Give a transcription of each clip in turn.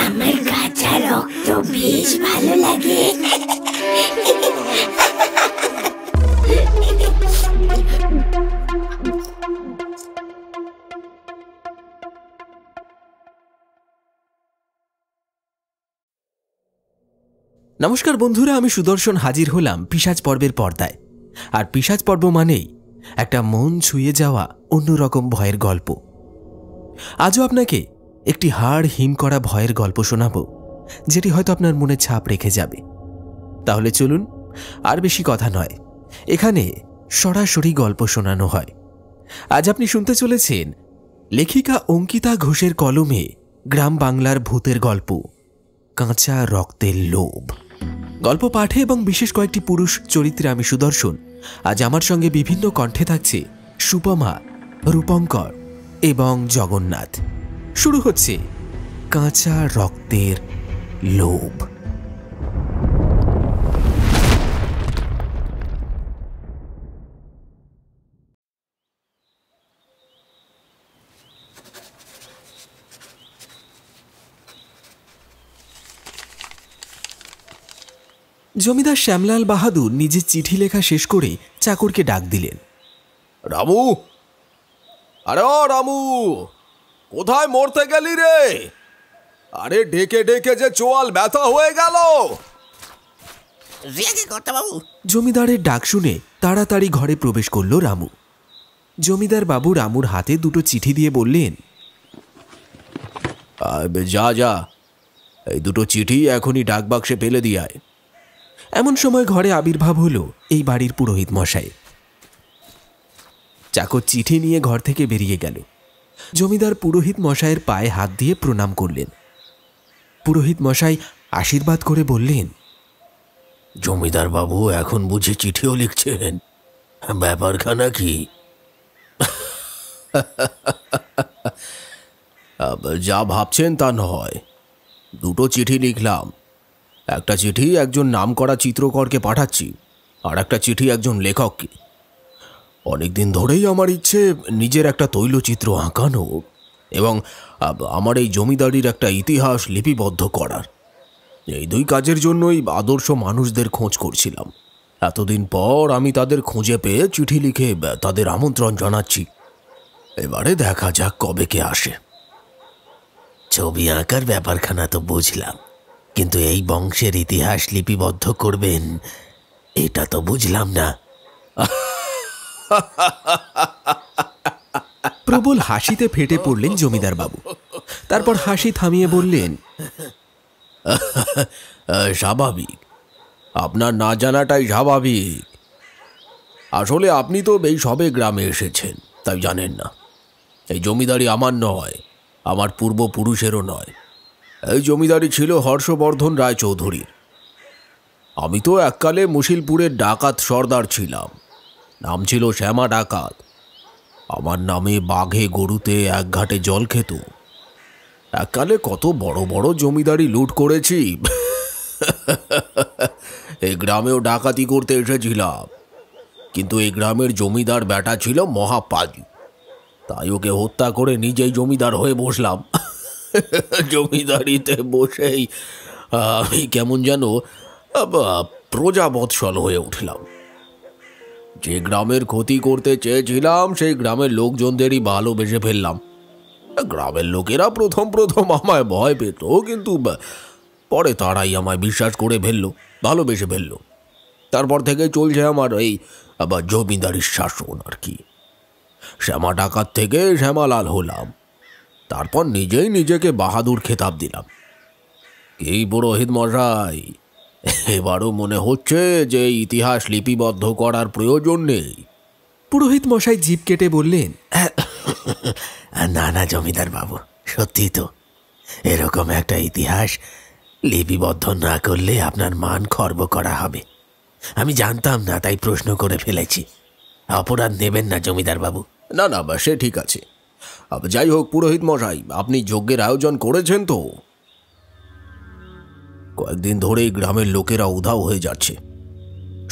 আমার কাঁচা রক্ত বেশ ভালো লাগে। নমস্কার বন্ধুরা, আমি সুদর্শন হাজির হলাম পিশাচ পর্বের পর্দায়। আর পিশাচ পর্ব মানেই একটা মন ছুঁয়ে যাওয়া অন্যরকম ভয়ের গল্প। আজও আপনাকে একটি হাড় হিম করা ভয়ের গল্প শোনাবো, যেটি হয়তো আপনার মনে ছাপ রেখে যাবে। তাহলে চলুন, আর বেশি কথা নয়, এখানে সরাসরি গল্প শোনানো হয়। আজ আপনি শুনতে চলেছেন লেখিকা অঙ্কিতা ঘোষের কলমে গ্রাম বাংলার ভূতের গল্প কাঁচা রক্তের লোভ। গল্প পাঠে এবং বিশেষ কয়েকটি পুরুষ চরিত্রে আমি সুদর্শন। আজ আমার সঙ্গে বিভিন্ন কণ্ঠে থাকছে সুপমা, রূপঙ্কর এবং জগন্নাথ। শুরু হচ্ছে কাঁচা রক্তের লোভ। জমিদার শ্যামলাল বাহাদুর নিজের চিঠি লেখা শেষ করে চাকরকে ডাক দিলেন। রামু, আরে ও রামু, কোথায় মরতে গেলি রে? আরে ডেকে ডেকে যে চোয়াল ব্যথা হয়ে গেল। জমিদারের ডাক শুনে তাড়াতাড়ি ঘরে প্রবেশ করল রামু। জমিদার বাবু রামুর হাতে দুটো চিঠি দিয়ে বললেন, যা যা, এই দুটো চিঠি এখনই ডাকবাক্সে ফেলে দিয়ায়। এমন সময় ঘরে আবির্ভাব হলো এই বাড়ির পুরোহিত মশাই। চাকর চিঠি নিয়ে ঘর থেকে বেরিয়ে গেল। জমিদার পুরোহিত মশাইয়ের পায়ে হাত দিয়ে প্রণাম করলেন। পুরোহিত মশাই আশীর্বাদ করে বললেন, জমিদার বাবু এখন বুঝি চিঠিও লিখছেন? ব্যাপারখানা কি? যা ভাবছেন তা নয়। দুটো চিঠি লিখলাম। একটা চিঠি একজন নামকরা চিত্রকরকে পাঠাচ্ছি, আর একটা চিঠি একজন লেখককে। অনেকদিন ধরেই আমার ইচ্ছে নিজের একটা তৈলচিত্র আঁকানো এবং আমার এই জমিদারির একটা ইতিহাস লিপিবদ্ধ করার। এই দুই কাজের জন্যই আদর্শ মানুষদের খোঁজ করছিলাম। এতদিন পর আমি তাদের খুঁজে পেয়ে চিঠি লিখে তাদের আমন্ত্রণ জানাচ্ছি। এবারে দেখা যাক কবে কে আসে। ছবি আঁকার ব্যাপারখানা তো বুঝলাম, কিন্তু এই বংশের ইতিহাস লিপিবদ্ধ করবেন এটা তো বুঝলাম না। প্রবল হাসিতে ফেটে পড়লেন জমিদার বাবু। তারপর হাসি থামিয়ে বললেন, স্বাভাবিক, আপনার না জানাটাই স্বাভাবিক। আসলে আপনি তো এই সবে গ্রামে এসেছেন, তাই জানেন না। এই জমিদারি আমার নয়, আমার পূর্বপুরুষেরও নয়। এই জমিদারি ছিল হর্ষবর্ধন রায়চৌধুরীর। আমি তো এককালে মুশিলপুরের ডাকাত সর্দার ছিলাম। নাম ছিল শ্যামা ডাকাত। আমার নামে বাঘে গরুতে এক ঘাটে জল খেত। এককালে কত বড় বড় জমিদারি লুট করেছি। এই গ্রামেও ডাকাতি করতে এসেছিলাম, কিন্তু এই গ্রামের জমিদার বেটা ছিল মহাপাজি। তাই ওকে হত্যা করে নিজেই জমিদার হয়ে বসলাম। জমিদারিতে বসেই আমি কেমন যেন প্রজাবৎসল হয়ে উঠলাম। যে গ্রামের ক্ষতি করতে চেয়েছিলাম সেই গ্রামের লোকজনদেরই ভালোবেসে ফেললাম। গ্রামের লোকেরা প্রথম প্রথম আমায় ভয় পেত, কিন্তু পরে তারাই আমায় বিশ্বাস করে ফেললো, ভালোবেসে ফেললো। তারপর থেকে চলছে আমার এই আবার জমিদারির শাসন আর কি। শ্যামা ডাকাত থেকে শ্যামালাল হলাম, তারপর নিজেই নিজেকে বাহাদুর খেতাব দিলাম। এই পুরোহিত মশাই, এবারও মনে হচ্ছে যে ইতিহাস লিপিবদ্ধ করার প্রয়োজন নেই। পুরোহিত মশাই জিভ কেটে বললেন, না না জমিদার বাবু, সত্যি তো এরকম একটা ইতিহাস লিপিবদ্ধ না করলে আপনার মান খর্ব করা হবে। আমি জানতাম না, তাই প্রশ্ন করে ফেলেছি। অপরাধ নেবেন না জমিদার বাবু। না না, সে ঠিক আছে। যাই হোক পুরোহিত মশাই, আপনি যজ্ঞের আয়োজন করেছেন তো? কয়েকদিন ধরেই গ্রামের লোকেরা উধাও হয়ে যাচ্ছে।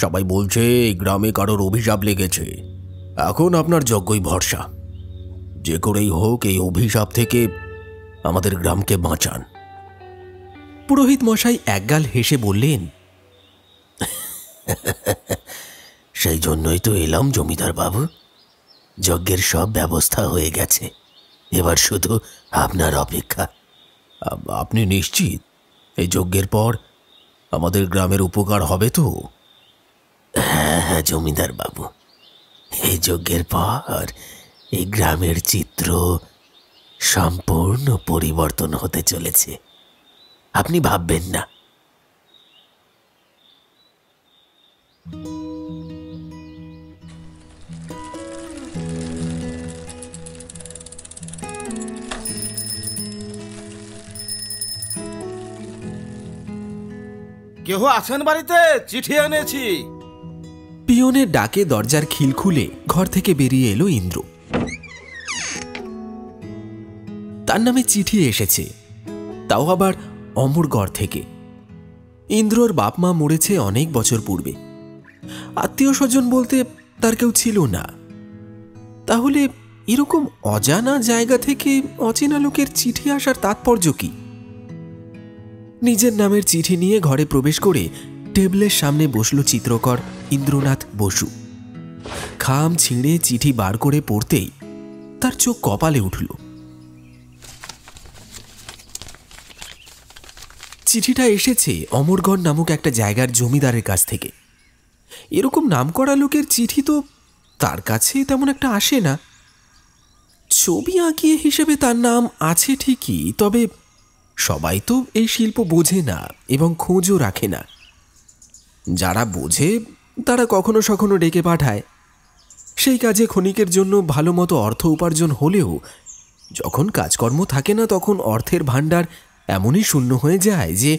সবাই বলছে এই গ্রামে কারোর অভিশাপ লেগেছে। এখন আপনার যজ্ঞই ভরসা। যে করেই হোক এই অভিশাপ থেকে আমাদের গ্রামকে বাঁচান। পুরোহিত মশাই একগাল হেসে বললেন, সেই জন্যই তো এলাম জমিদার বাবু। যজ্ঞের সব ব্যবস্থা হয়ে গেছে, এবার শুধু আপনার অপেক্ষা। আপনি নিশ্চিত এই যজ্ঞের পর আমাদের গ্রামের উপকার হবে তো? হ্যাঁ হ্যাঁ জমিদার বাবু, এই যজ্ঞের পর এই গ্রামের চিত্র সম্পূর্ণ পরিবর্তন হতে চলেছে, আপনি ভাববেন না। কেহ আছেন বাড়িতে? চিঠি এনেছি। পিয়নের ডাকে দরজার খিল খুলে ঘর থেকে বেরিয়ে এলো ইন্দ্র। তার নামে চিঠি এসেছে, তাও আবার অমরগড় থেকে। ইন্দ্রর বাপ মা মরেছে অনেক বছর পূর্বে, আত্মীয় স্বজন বলতে তার কেউ ছিল না। তাহলে এরকম অজানা জায়গা থেকে অচেনা লোকের চিঠি আসার তাৎপর্য কি? নিজের নামের চিঠি নিয়ে ঘরে প্রবেশ করে টেবিলের সামনে বসল চিত্রকর ইন্দ্রনাথ বসু। খাম ছিঁড়ে চিঠি বার করে পড়তেই তার চোখ কপালে উঠল। চিঠিটা এসেছে অমরগড় নামক একটা জায়গার জমিদারের কাছ থেকে। এরকম নামকরা লোকের চিঠি তো তার কাছে তেমন একটা আসে না। ছবি আঁকিয়ে হিসেবে তার নাম আছে ঠিকই, তবে সবাই তো এই শিল্প বোঝে না এবং খোঁজও রাখে না। যারা বোঝে তারা কখনো সখনো ডেকে পাঠায়। সেই কাজে ক্ষণিকের জন্য ভালো মতো অর্থ উপার্জন হলেও যখন কাজকর্ম থাকে না তখন অর্থের ভাণ্ডার এমনই শূন্য হয়ে যায় যে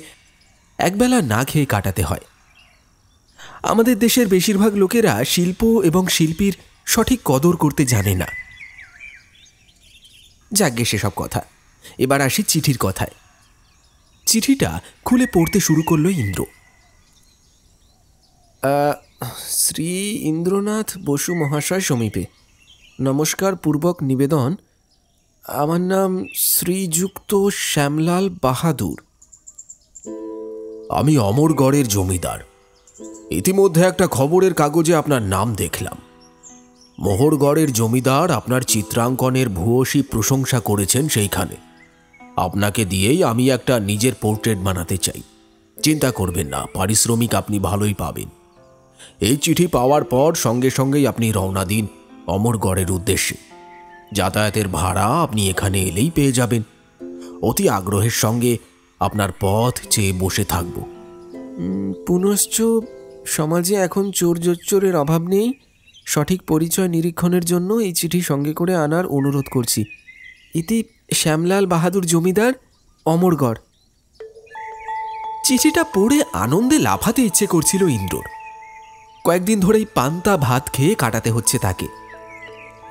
একবেলা না খেয়ে কাটাতে হয়। আমাদের দেশের বেশিরভাগ লোকেরা শিল্প এবং শিল্পীর সঠিক কদর করতে জানে না। যাজ্ঞে সেসব কথা, এবার আসি চিঠির কথায়। চিঠিটা খুলে পড়তে শুরু করল ইন্দ্র। শ্রী ইন্দ্রনাথ বসু মহাশয় সমীপে নমস্কার পূর্বক নিবেদন, আমার নাম শ্রীযুক্ত শ্যামলাল বাহাদুর। আমি অমরগড়ের জমিদার। ইতিমধ্যে একটা খবরের কাগজে আপনার নাম দেখলাম। মোহরগড়ের জমিদার আপনার চিত্রাঙ্কনের ভূয়সী প্রশংসা করেছেন সেইখানে। আপনাকে দিয়েই আমি একটা নিজের পোর্ট্রেট বানাতে চাই। চিন্তা করবেন না, পারিশ্রমিক আপনি ভালোই পাবেন। এই চিঠি পাওয়ার পর সঙ্গে সঙ্গেই আপনি রওনা দিন অমরগড়ের উদ্দেশ্যে। যাতায়াতের ভাড়া আপনি এখানে এলেই পেয়ে যাবেন। অতি আগ্রহের সঙ্গে আপনার পথ চেয়ে বসে থাকব। পুনশ্চ সমাজে এখন চোর জোচ্চোরের অভাব নেই। সঠিক পরিচয় নিরীক্ষণের জন্য এই চিঠি সঙ্গে করে আনার অনুরোধ করছি। ইতি শ্যামলাল বাহাদুর জমিদার, অমরগড়। চিঠিটা পড়ে আনন্দে লাফাতে ইচ্ছে করছিল ইন্দ্রর। কয়েকদিন ধরেই পান্তা ভাত খেয়ে কাটাতে হচ্ছে তাকে।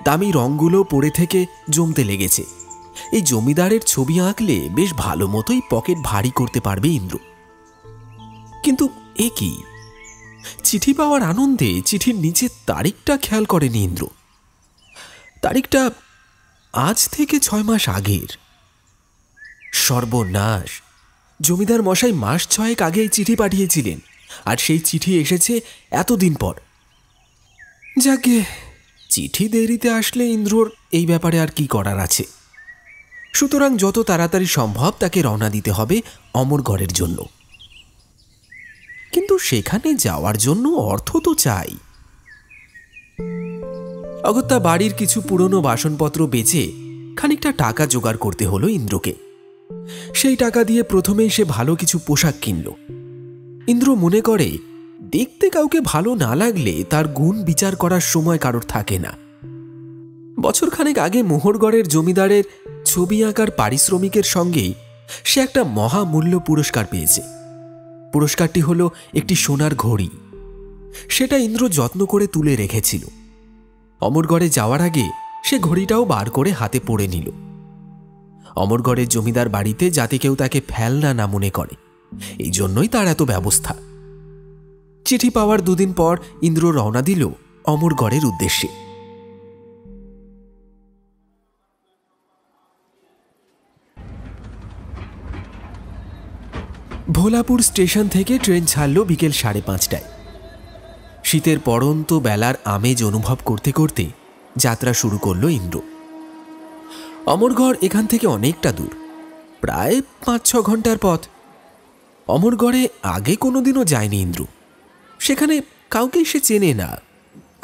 দামি রঙগুলো পড়ে থেকে জমতে লেগেছে। এই জমিদারের ছবি আঁকলে বেশ ভালো মতোই পকেট ভারী করতে পারবে ইন্দ্র। কিন্তু এ কি, চিঠি পাওয়ার আনন্দে চিঠির নিচে তারিখটা খেয়াল করেনি ইন্দ্র। তারিখটা আজ থেকে 6 মাস আগের। সর্বনাশ! জমিদার মশাই মাস 6 আগে এই চিঠি পাঠিয়েছিলেন, আর সেই চিঠি এসেছে এতদিন পর। যাকে চিঠি দেরিতে আসলে ইন্দ্রর এই ব্যাপারে আর কি করার আছে। সুতরাং যত তাড়াতাড়ি সম্ভব তাকে রওনা দিতে হবে অমরগড়ের জন্য। কিন্তু সেখানে যাওয়ার জন্য অর্থ তো চাই। অগত্যা বাড়ির কিছু পুরনো বাসনপত্র বেচে খানিকটা টাকা জোগাড় করতে হলো ইন্দ্রকে। সেই টাকা দিয়ে প্রথমেই সে ভালো কিছু পোশাক কিনল। ইন্দ্র মনে করে দেখতে কাউকে ভালো না লাগলে তার গুণ বিচার করার সময় কারোর থাকে না। বছরখানেক আগে মোহরগড়ের জমিদারের ছবি আঁকার পারিশ্রমিকের সঙ্গেই সে একটা মহামূল্য পুরস্কার পেয়েছে। পুরস্কারটি হলো একটি সোনার ঘড়ি। সেটা ইন্দ্র যত্ন করে তুলে রেখেছিল। অমরগড়ে যাওয়ার আগে সে ঘড়িটাও বার করে হাতে পড়ে নিল। অমরগড়ের জমিদার বাড়িতে যাতে কেউ তাকে ফেলনা না মনে করে, এই জন্যই তার এত ব্যবস্থা। চিঠি পাওয়ার 2 দিন পর ইন্দ্র রওনা দিল অমরগড়ের উদ্দেশ্যে। ভোলাপুর স্টেশন থেকে ট্রেন ছাড়ল বিকেল 5:30টায়। শীতের পড়ন্ত বেলার আমেজ অনুভব করতে করতে যাত্রা শুরু করল ইন্দ্র। অমরগড় এখান থেকে অনেকটা দূর, প্রায় 5-6 ঘন্টার পথ। অমরগড়ে আগে কোনোদিনও যায়নি ইন্দ্র। সেখানে কাউকে সে চেনে না,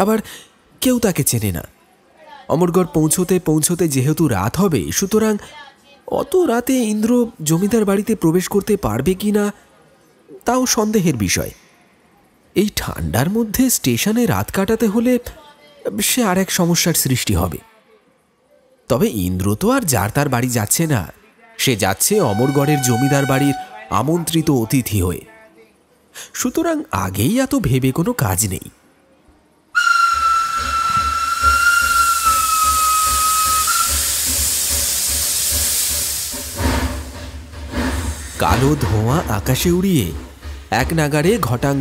আবার কেউ তাকে চেনে না। অমরগড় পৌঁছতে পৌঁছতে যেহেতু রাত হবে, সুতরাং অত রাতে ইন্দ্র জমিদার বাড়িতে প্রবেশ করতে পারবে কি না তাও সন্দেহের বিষয়। এই ঠান্ডার মধ্যে স্টেশনে রাত কাটাতে হলে সে আর এক সমস্যার সৃষ্টি হবে। তবে ইন্দ্র তো আর যার তার বাড়ি যাচ্ছে না, সে যাচ্ছে অমরগড়ের জমিদার বাড়ির আমন্ত্রিত অতিথি হয়ে। সুতরাং আগেই এত ভেবে কোনো কাজ নেই। কালো ধোঁয়া আকাশে উড়িয়ে এক নাগাড়ে ঘটাং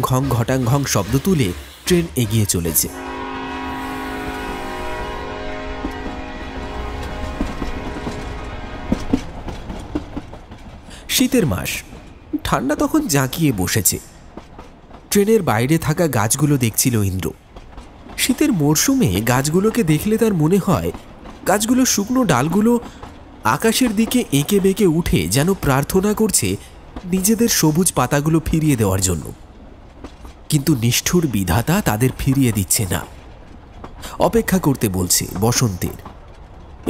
ঘং শব্দ তুলে ট্রেন এগিয়ে চলেছে। শীতের মাস, ঠান্ডা তখন জাঁকিয়ে বসেছে। ট্রেনের বাইরে থাকা গাছগুলো দেখছিল ইন্দ্র। শীতের মরশুমে গাছগুলোকে দেখলে তার মনে হয় গাছগুলো শুকনো ডালগুলো আকাশের দিকে এঁকে বেঁকে উঠে যেন প্রার্থনা করছে নিজেদের সবুজ পাতাগুলো ফিরিয়ে দেওয়ার জন্য। কিন্তু নিষ্ঠুর বিধাতা তাদের ফিরিয়ে দিচ্ছে না, অপেক্ষা করতে বলছে বসন্তের।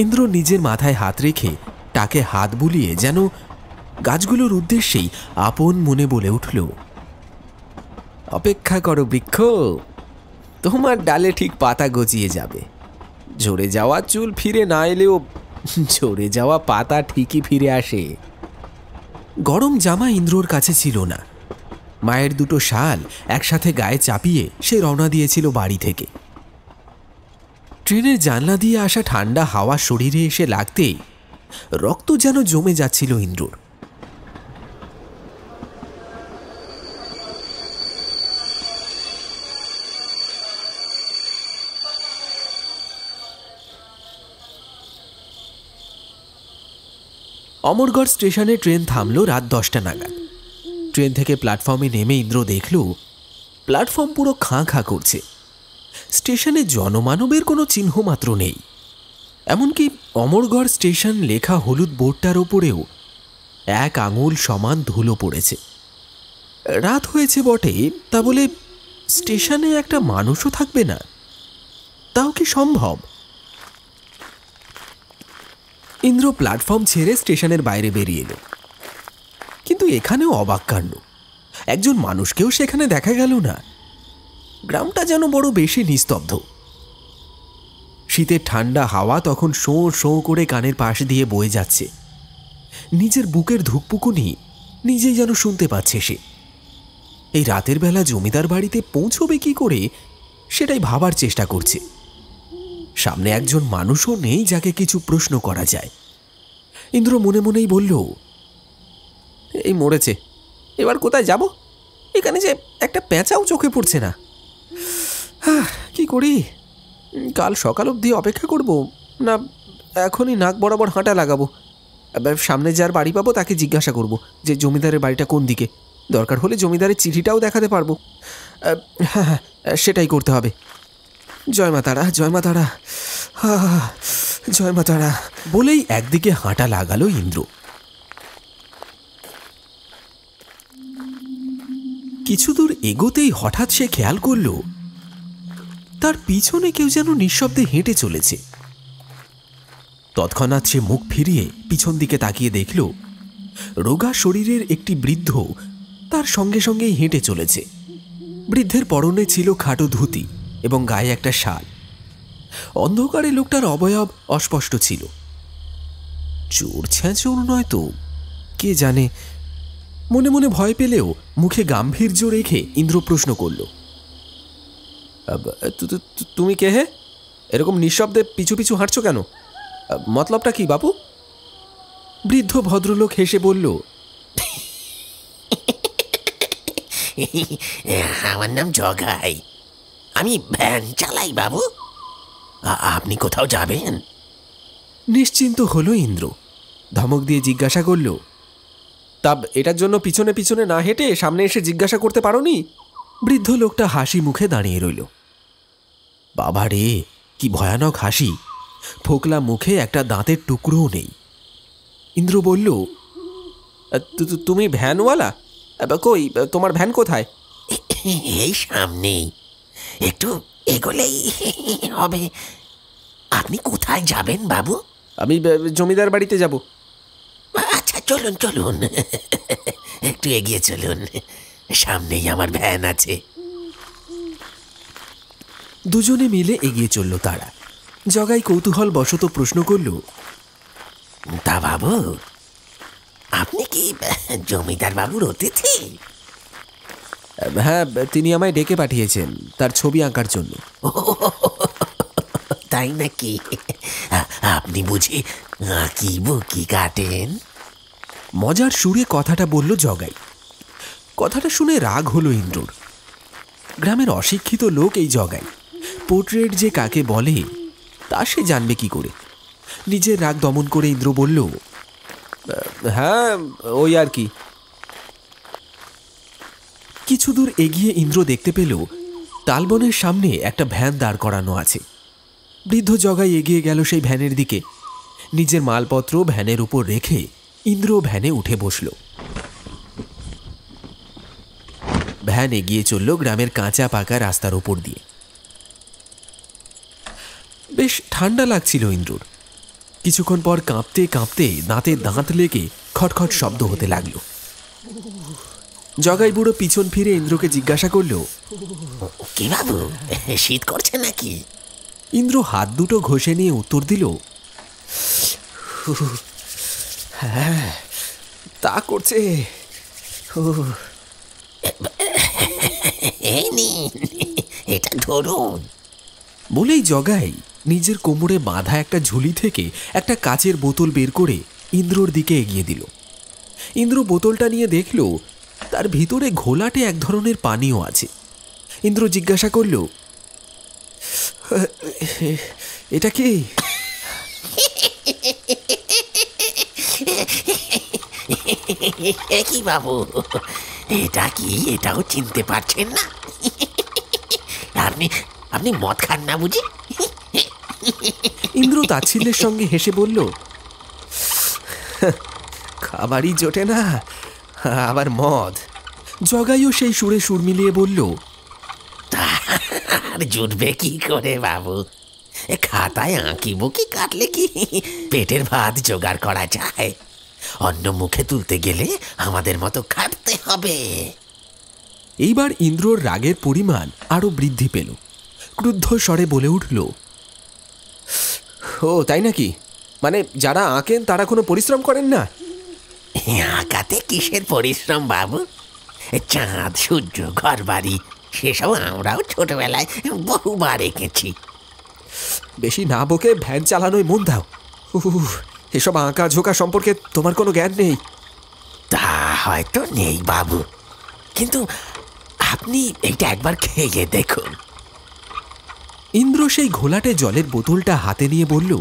ইন্দ্র নিজের মাথায় হাত রেখে তাকে হাত বুলিয়ে যেন গাছগুলোর উদ্দেশ্যেই আপন মনে বলে উঠল, অপেক্ষা করো বৃক্ষ, তোমার ডালে ঠিক পাতা গজিয়ে যাবে। ঝরে যাওয়া চুল ফিরে না এলেও ঝরে যাওয়া পাতা ঠিকই ফিরে আসে। গরম জামা ইন্দ্রর কাছে ছিল না। মায়ের দুটো শাল একসাথে গায়ে চাপিয়ে সে রওনা দিয়েছিল বাড়ি থেকে। ট্রেনের জানলা দিয়ে আসা ঠান্ডা হাওয়া শরীরে এসে লাগতেই রক্ত যেন জমে যাচ্ছিল ইন্দ্রর। অমরগড় স্টেশনে ট্রেন থামল রাত 10টা নাগাদ। ট্রেন থেকে প্ল্যাটফর্মে নেমে ইন্দ্র দেখল প্ল্যাটফর্ম পুরো খাঁ খাঁ করছে। স্টেশনে জনমানবের কোনো চিহ্ন মাত্র নেই। এমনকি অমরগড় স্টেশন লেখা হলুদ বোর্ডটার ওপরেও 1 আঙুল সমান ধুলো পড়েছে। রাত হয়েছে বটে, তা বলে স্টেশনে একটা মানুষও থাকবে না? তাও কি সম্ভব? ইন্দ্র প্ল্যাটফর্ম ছেড়ে স্টেশনের বাইরে বেরিয়ে এলো। কিন্তু এখানেও অবাক কাণ্ড, একজন মানুষকেও সেখানে দেখা গেল না। গ্রামটা যেন বড় বেশি নিস্তব্ধ। শীতের ঠান্ডা হাওয়া তখন শোঁ শোঁ করে কানের পাশ দিয়ে বয়ে যাচ্ছে। নিজের বুকের ধুকপুকুনি নিজেই যেন শুনতে পাচ্ছে সে। এই রাতের বেলা জমিদার বাড়িতে পৌঁছবে কি করে সেটাই ভাবার চেষ্টা করছে। সামনে একজন মানুষও নেই যাকে কিছু প্রশ্ন করা যায়। ইন্দ্র মনে মনেই বলল, এই মরেছে, এবার কোথায় যাব? এখানে যে একটা পেঁচাও চোখে পড়ছে না। কি করি? কাল সকাল অবধি অপেক্ষা করব, না এখনই নাক বরাবর হাঁটা লাগাবো? সামনে যার বাড়ি পাবো তাকে জিজ্ঞাসা করব যে জমিদারের বাড়িটা কোন দিকে। দরকার হলে জমিদারের চিঠিটাও দেখাতে পারবো। হ্যাঁ, সেটাই করতে হবে। জয় মা তারা, জয় মা তারা, জয় মা তারা বলেই একদিকে হাঁটা লাগালো ইন্দ্র। কিছু দূর এগোতেই হঠাৎ সে খেয়াল করল তার পিছনে কেউ যেন নিঃশব্দে হেঁটে চলেছে। তৎক্ষণাৎ সে মুখ ফিরিয়ে পিছন দিকে তাকিয়ে দেখল রোগা শরীরের একটি বৃদ্ধ তার সঙ্গে সঙ্গেই হেঁটে চলেছে। বৃদ্ধের পরনে ছিল খাটো ধুতি এবং গায়ে একটা শাল। অন্ধকারে লোকটার অবয়ব অস্পষ্ট ছিল। চোর ছ্যাঁচোর নয় তো, কে জানে। মনে মনে ভয় পেলেও মুখে গাম্ভীর্য রেখে ইন্দ্র প্রশ্ন করল, তুমি কে হে? এরকম নিঃশব্দে পিছু পিছু হাঁটছো কেন? মতলবটা কি বাপু? বৃদ্ধ ভদ্রলোক হেসে বলল, আমার নাম জগাই, আমি ভ্যান চালাই বাবু। আপনি কোথাও যাবেন? নিশ্চিন্ত হলো ইন্দ্র। ধমক দিয়ে জিজ্ঞাসা করল, তা এটার জন্য পিছনে পিছনে না হেঁটে সামনে এসে জিজ্ঞাসা করতে পারোনি? বৃদ্ধ লোকটা হাসি মুখে দাঁড়িয়ে রইল। বাবা রে, কি ভয়ানক হাসি! ফোকলা মুখে একটা দাঁতের টুকরোও নেই। ইন্দ্র বলল, তুমি ভ্যানওয়ালা? কই, তোমার ভ্যান কোথায়? এই সামনেই, একটু এগোলেই হবে। আপনি কোথায় যাবেন বাবু? আমি জমিদার বাড়িতে যাব। আচ্ছা চলুন চলুন, একটু এগিয়ে চলুন, সামনেই আমার ভ্যান আছে। দুজনে মিলে এগিয়ে চলল তারা। জগাই কৌতূহল বশত প্রশ্ন করল, তা বাবু, আপনি কি জমিদার বাবুর অতিথি? হ্যাঁ, তিনি আমায় ডেকে পাঠিয়েছেন তার ছবি আঁকার জন্য। তাই নাকি? আপনি বুঝি আঁকি বুকি কাটেন? মজার সুরে কথাটা বলল জগাই। কথাটা শুনে রাগ হলো ইন্দ্রর। গ্রামের অশিক্ষিত লোক এই জগাই, পোর্ট্রেট যে কাকে বলে তা সে জানবে কি করে? নিজের রাগ দমন করে ইন্দ্র বলল, হ্যাঁ ওই আর কি। কিছু দূর এগিয়ে ইন্দ্র দেখতে পেল তালবনের সামনে একটা ভ্যান দাঁড় করানো আছে। বৃদ্ধ জগাই এগিয়ে গেল সেই ভ্যানের দিকে। নিজের মালপত্র ভ্যানের উপর রেখে ইন্দ্র ভ্যানে উঠে বসল। ভ্যান এগিয়ে চলল গ্রামের কাঁচা পাকা রাস্তার উপর দিয়ে। বেশ ঠান্ডা লাগছিল ইন্দ্রর। কিছুক্ষণ পর কাঁপতে কাঁপতে দাঁতে দাঁত লেগে খটখট শব্দ হতে লাগল। জগাই বুড়ো পিছন ফিরে ইন্দ্রকে জিজ্ঞাসা করল, কি বাবু, শীত করছে নাকি? ইন্দ্র হাত দুটো ঘষে নিয়ে উত্তর দিল, হ্যাঁ তা করছে। এই নিন, এটা ধরুন। বলেই জগাই নিজের কোমরে বাঁধা একটা ঝুলি থেকে একটা কাচের বোতল বের করে ইন্দ্রর দিকে এগিয়ে দিল। ইন্দ্র বোতলটা নিয়ে দেখল তার ভিতরে ঘোলাটে এক ধরনের পানীয় আছে। ইন্দ্র জিজ্ঞাসা করল, এটা কি? কি বাবু, এটা কি? এটাও চিনতে পারছেন না? আপনি আপনি মদ খান না বুঝি? ইন্দ্র তাচ্ছিল্যের সঙ্গে হেসে বলল, খাবারই জোটে না, আবার মদ। জগাইও সেই সুরে সুর মিলিয়ে বলল, আর জুটবে কি করে বাবু? খাতায় আঁকি বুকি কাটলে কি পেটের ভাত জোগাড় করা যায়? অন্য মুখে তুলতে গেলে আমাদের মতো খাটতে হবে। এইবার ইন্দ্রর রাগের পরিমাণ আরো বৃদ্ধি পেল। ক্রুদ্ধ স্বরে বলে উঠল, ও তাই নাকি? মানে যারা আঁকেন তারা কোনো পরিশ্রম করেন না? আঁকাতে কিসের পরিশ্রম বাবু? চাঁদ, সূর্য, ঘর বাড়ি সেসব আমরাও ছোটবেলায় বহুবার এঁকেছি। বেশি না বকে ভ্যান চালানোয় মন দাও। এসব আঁকা ঝোঁকা সম্পর্কে তোমার কোনো জ্ঞান নেই। তা হয়তো নেই বাবু, কিন্তু আপনি এইটা একবার খেয়ে দেখুন। ইন্দ্র সেই ঘোলাটে জলের বোতলটা হাতে নিয়ে বলল,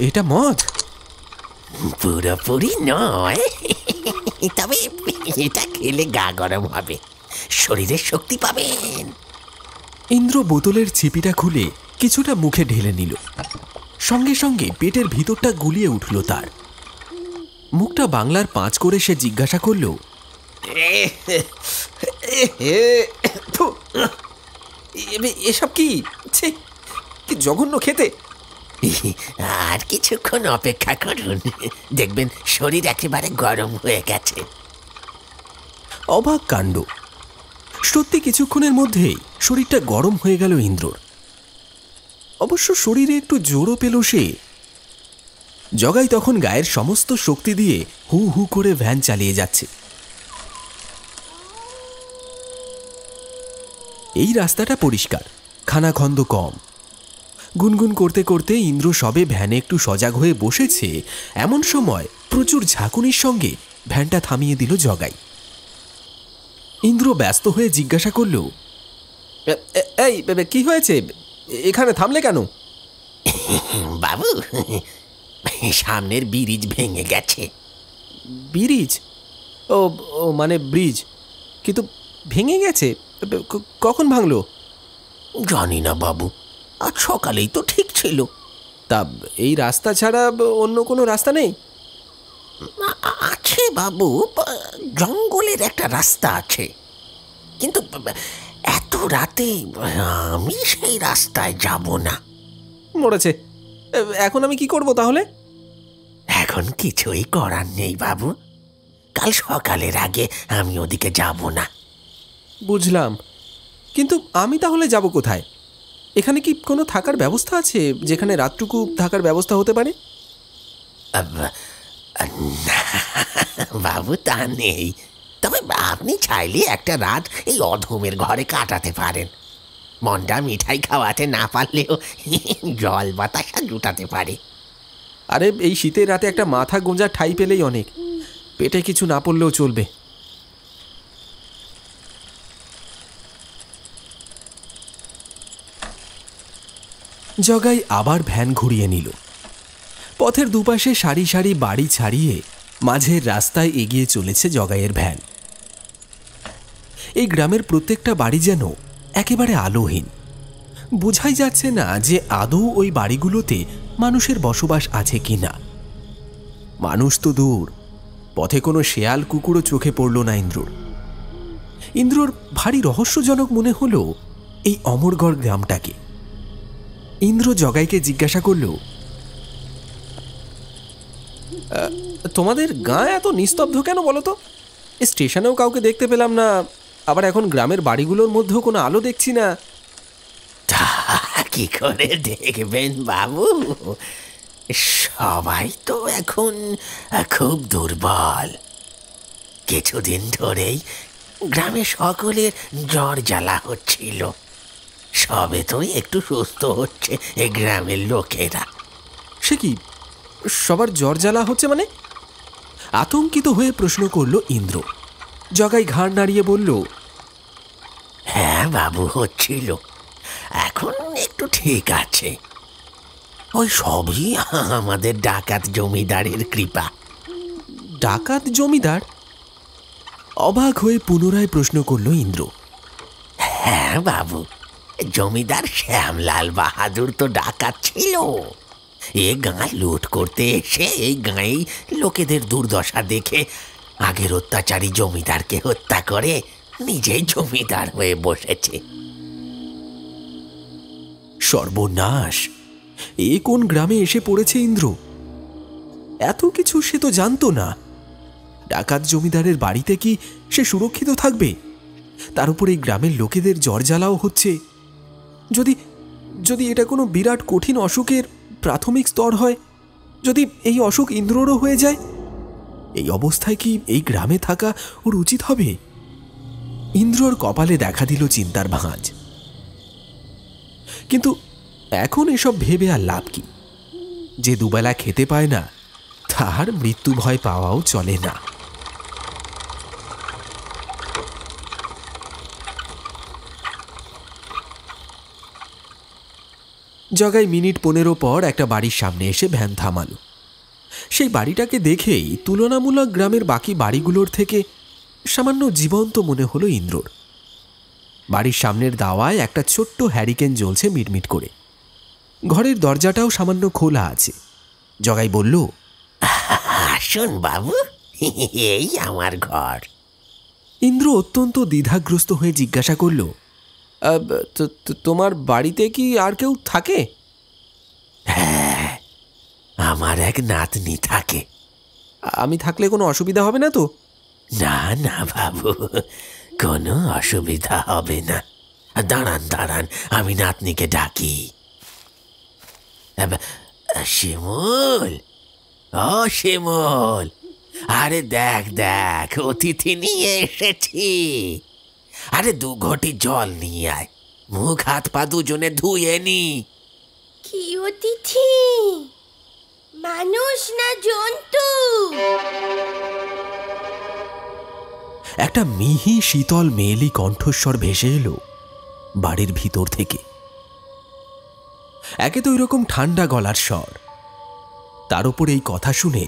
এটা মদ? পুরোপুরি নয়, তবে এটা খেলে গা গরম হবে, শরীরের শক্তি পাবেন। ইন্দ্র বোতলের ছিপিটা খুলে কিছুটা মুখে ঢেলে নিল। সঙ্গে সঙ্গে পেটের ভিতরটা গুলিয়ে উঠল তার। মুখটা বাংলার পাঁচ করে সে জিজ্ঞাসা করল, এসব কি? কি জঘন্য খেতে! আর কিছুক্ষণ অপেক্ষা করুন, দেখবেন শরীর একেবারে গরম হয়ে গেছে। অবাক কাণ্ড! সত্যি কিছুক্ষণের মধ্যেই শরীরটা গরম হয়ে গেল ইন্দ্রর। অবশ্য শরীরে একটু জোরও পেল সে। জগাই তখন গায়ের সমস্ত শক্তি দিয়ে হু হু করে ভ্যান চালিয়ে যাচ্ছে। এই রাস্তাটা পরিষ্কার, খানাখন্দ কম। গুনগুন করতে করতে ইন্দ্র সবে ভ্যানে একটু সজাগ হয়ে বসেছে, এমন সময় প্রচুর ঝাঁকুনির সঙ্গে ভ্যানটা থামিয়ে দিল জগাই। ইন্দ্র ব্যস্ত হয়ে জিজ্ঞাসা করল, এই কি হয়েছে? এখানে থামলে কেন? বাবু, সামনের ব্রিজ ভেঙে গেছে। ব্রিজ? ও ও মানে ব্রিজ, কিন্তু ভেঙে গেছে? কখন ভাঙলো? জানি না বাবু, আজ সকালেই তো ঠিক ছিল। তা এই রাস্তা ছাড়া অন্য কোনো রাস্তা নেই? আছে বাবু, জঙ্গলের একটা রাস্তা আছে, কিন্তু এত রাতে আমি সেই রাস্তায় যাব না। মরেছে। এখন আমি কি করব তাহলে? এখন কিছুই করার নেই বাবু, কাল সকালের আগে আমি ওদিকে যাব না। বুঝলাম, কিন্তু আমি তাহলে যাব কোথায়? এখানে কি কোনো থাকার ব্যবস্থা আছে যেখানে রাতটুকু থাকার ব্যবস্থা হতে পারে? বাবু তা নেই, তবে আপনি চাইলে একটা রাত এই অধমের ঘরে কাটাতে পারেন। মনটা মিঠাই খাওয়াতে না পারলেও জল বাতাসা জুটাতে পারে। আরে এই শীতের রাতে একটা মাথা গোঁজা ঠাই পেলেই অনেক, পেটে কিছু না পড়লেও চলবে। জগাই আবার ভ্যান ঘুরিয়ে নিল। পথের দুপাশে সারি সারি বাড়ি ছাড়িয়ে মাঝের রাস্তায় এগিয়ে চলেছে জগাইয়ের ভ্যান। এই গ্রামের প্রত্যেকটা বাড়ি যেন একেবারে আলোহীন। বোঝাই যাচ্ছে না যে আদৌ ওই বাড়িগুলোতে মানুষের বসবাস আছে কি না। মানুষ তো দূর, পথে কোনো শেয়াল কুকুরও চোখে পড়ল না ইন্দ্রর। ইন্দ্রর ভারী রহস্যজনক মনে হলো এই অমরগড় গ্রামটাকে। ইন্দ্র জগাইকে জিজ্ঞাসা করল, তোমাদের গাঁ এত নিস্তব্ধ কেন বলো তো? স্টেশনেও কাউকে দেখতে পেলাম না, আবার এখন গ্রামের বাড়িগুলোর মধ্যেও কোনো আলো দেখছি না। তা কি করে দেখবেন বাবু, সবাই তো এখন খুব দুর্বল। কিছুদিন ধরেই গ্রামে সকলের জ্বর জ্বালা হচ্ছিল, সবে তো একটু সুস্থ হচ্ছে এই গ্রামের লোকেরা। সে কি, সবার জ্বর জ্বালা হচ্ছে মানে? আতঙ্কিত হয়ে প্রশ্ন করল ইন্দ্র। জগাই ঘাড় নাড়িয়ে বলল, হ্যাঁ বাবু, হচ্ছিল, এখন একটু ঠিক আছে। ওই সবই আমাদের ডাকাত জমিদারের কৃপা। ডাকাত জমিদার? অবাক হয়ে পুনরায় প্রশ্ন করল ইন্দ্র। হ্যাঁ বাবু, জমিদার শ্যামলাল বাহাদুর তো ডাকাত ছিল। এ গাঁ লুট করতে এসে এই গাঁয়েই লোকেদের দুর্দশা দেখে আগের অত্যাচারী জমিদারকে হত্যা করে নিজেই জমিদার হয়ে বসেছে। সর্বনাশ! এ কোন গ্রামে এসে পড়েছে ইন্দ্র? এত কিছু সে তো জানতো না। ডাকাত জমিদারের বাড়িতে কি সে সুরক্ষিত থাকবে? তার উপর এই গ্রামের লোকেদের জ্বর জ্বালাও হচ্ছে। যদি যদি এটা কোনো বিরাট কঠিন অসুখের প্রাথমিক স্তর হয়, যদি এই অসুখ ইন্দ্ররও হয়ে যায়, এই অবস্থায় কি এই গ্রামে থাকা ওর উচিত হবে? ইন্দ্রর কপালে দেখা দিল চিন্তার ভাঁজ। কিন্তু এখন এসব ভেবে আর লাভ কি? যে দুবেলা খেতে পায় না, তার মৃত্যু ভয় পাওয়াও চলে না। জগাই মিনিট 15 পর একটা বাড়ির সামনে এসে ভ্যান থামালো। সেই বাড়িটাকে দেখেই তুলনামূলক গ্রামের বাকি বাড়িগুলোর থেকে সামান্য জীবন্ত মনে হলো ইন্দ্রর। বাড়ির সামনের দাওয়ায় একটা ছোট্ট হ্যারিকেন জ্বলছে মিটমিট করে। ঘরের দরজাটাও সামান্য খোলা আছে। জগাই বলল, আসুন বাবু, এই আমার ঘর। ইন্দ্র অত্যন্ত দ্বিধাগ্রস্ত হয়ে জিজ্ঞাসা করল, তোমার বাড়িতে কি আর কেউ থাকে? হ্যাঁ, আমার এক নাতনি থাকে। আমি থাকলে কোনো অসুবিধা হবে না তো? না না বাবু, কোনো অসুবিধা হবে না। দাঁড়ান দাঁড়ান, আমি নাতনিকে ডাকি। শিমুল, ও শিমুল, আরে দেখ দেখ, অতিথি নিয়ে এসেছি। আরে 2 ঘটি জল নিয়ে আয়, মুখ হাত পা দুজনে ধুয়ে নি। কি অতিথি? মানুষ না জন্তু? একটা মিহি শীতল মেয়েলি কণ্ঠস্বর ভেসে এলো বাড়ির ভিতর থেকে। একে তো ওইরকম ঠান্ডা গলার স্বর, তার উপর এই কথা শুনে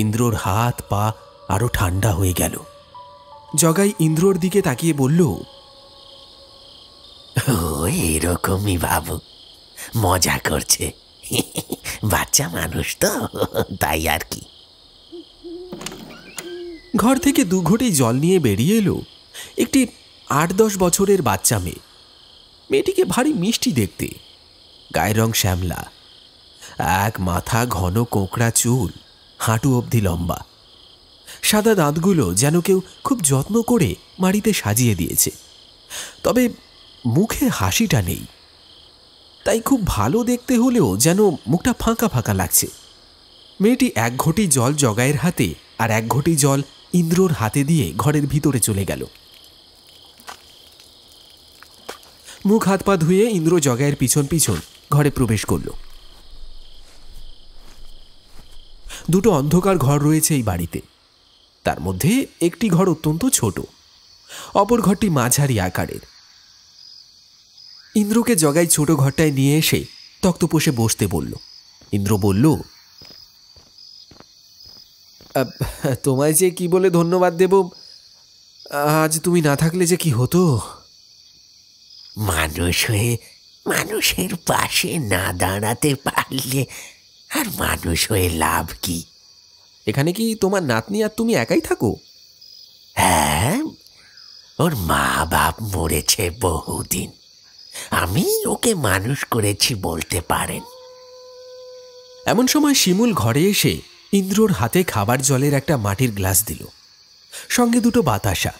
ইন্দ্রর হাত পা আরো ঠান্ডা হয়ে গেল। জগাই ইন্দ্রর দিকে তাকিয়ে বলল, ও এরকমই বাবু, মজা করছে, বাচ্চা মানুষ তো, তাই আর কি। ঘর থেকে 2 ঘটি জল নিয়ে বেরিয়ে এলো একটি 8-10 বছরের বাচ্চা মেয়ে। মেয়েটিকে ভারী মিষ্টি দেখতে, গায়ের রং শ্যামলা, এক মাথা ঘন কোঁকড়া চুল, হাঁটু অবধি লম্বা, সাদা দাঁতগুলো যেন কেউ খুব যত্ন করে মাড়িতে সাজিয়ে দিয়েছে, তবে মুখে হাসিটা নেই। তাই খুব ভালো দেখতে হলেও যেন মুখটা ফাঁকা ফাঁকা লাগছে। মেয়েটি 1 ঘটি জল জগাইয়ের হাতে আর 1 ঘটি জল ইন্দ্রর হাতে দিয়ে ঘরের ভিতরে চলে গেল। মুখ হাত পা ধুয়ে ইন্দ্র জগাইয়ের পিছন পিছন ঘরে প্রবেশ করল। 2টো অন্ধকার ঘর রয়েছে এই বাড়িতে। তার মধ্যে একটি ঘর অত্যন্ত ছোট, অপর ঘরটি মাঝারি আকারের। ইন্দ্রকে জগাই ছোট ঘরটায় নিয়ে এসে তক্তপোষে বসতে বলল। ইন্দ্র বলল, তোমায় যে কি বলে ধন্যবাদ দেব, আজ তুমি না থাকলে যে কি হতো। মানুষ হয়ে মানুষের পাশে না দাঁড়াতে পারলে আর মানুষ হয়ে লাভ কি? এখানে কি তোমার নাতনি আর তুমি একাই থাকো? হ্যাঁ, ওর মা বাপ মরেছে বহুদিন, আমি ওকে মানুষ করেছি বলতে পারেন। এমন সময় শিমুল ঘরে এসে ইন্দ্রর হাতে খাবার জলের একটা মাটির গ্লাস দিল, সঙ্গে 2টো বাতাসা।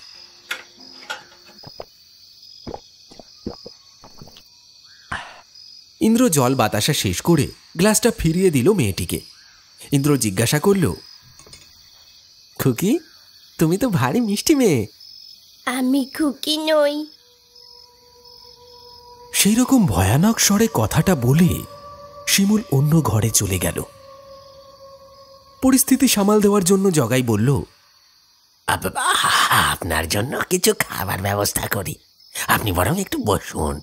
ইন্দ্র জল বাতাসা শেষ করে গ্লাসটা ফিরিয়ে দিল মেয়েটিকে। ইন্দ্র জিজ্ঞাসা করল, খুকি, তুমি তো ভারী মিষ্টি মেয়ে। আমি খুকি নই। সেই রকম ভয়ানক স্বরে কথাটা বলে শিমুল অন্য ঘরে চলে গেল। পরিস্থিতি সামাল দেওয়ার জন্য জগাই বলল, আপনার জন্য কিছু খাবার ব্যবস্থা করি, আপনি বরং একটু বসুন।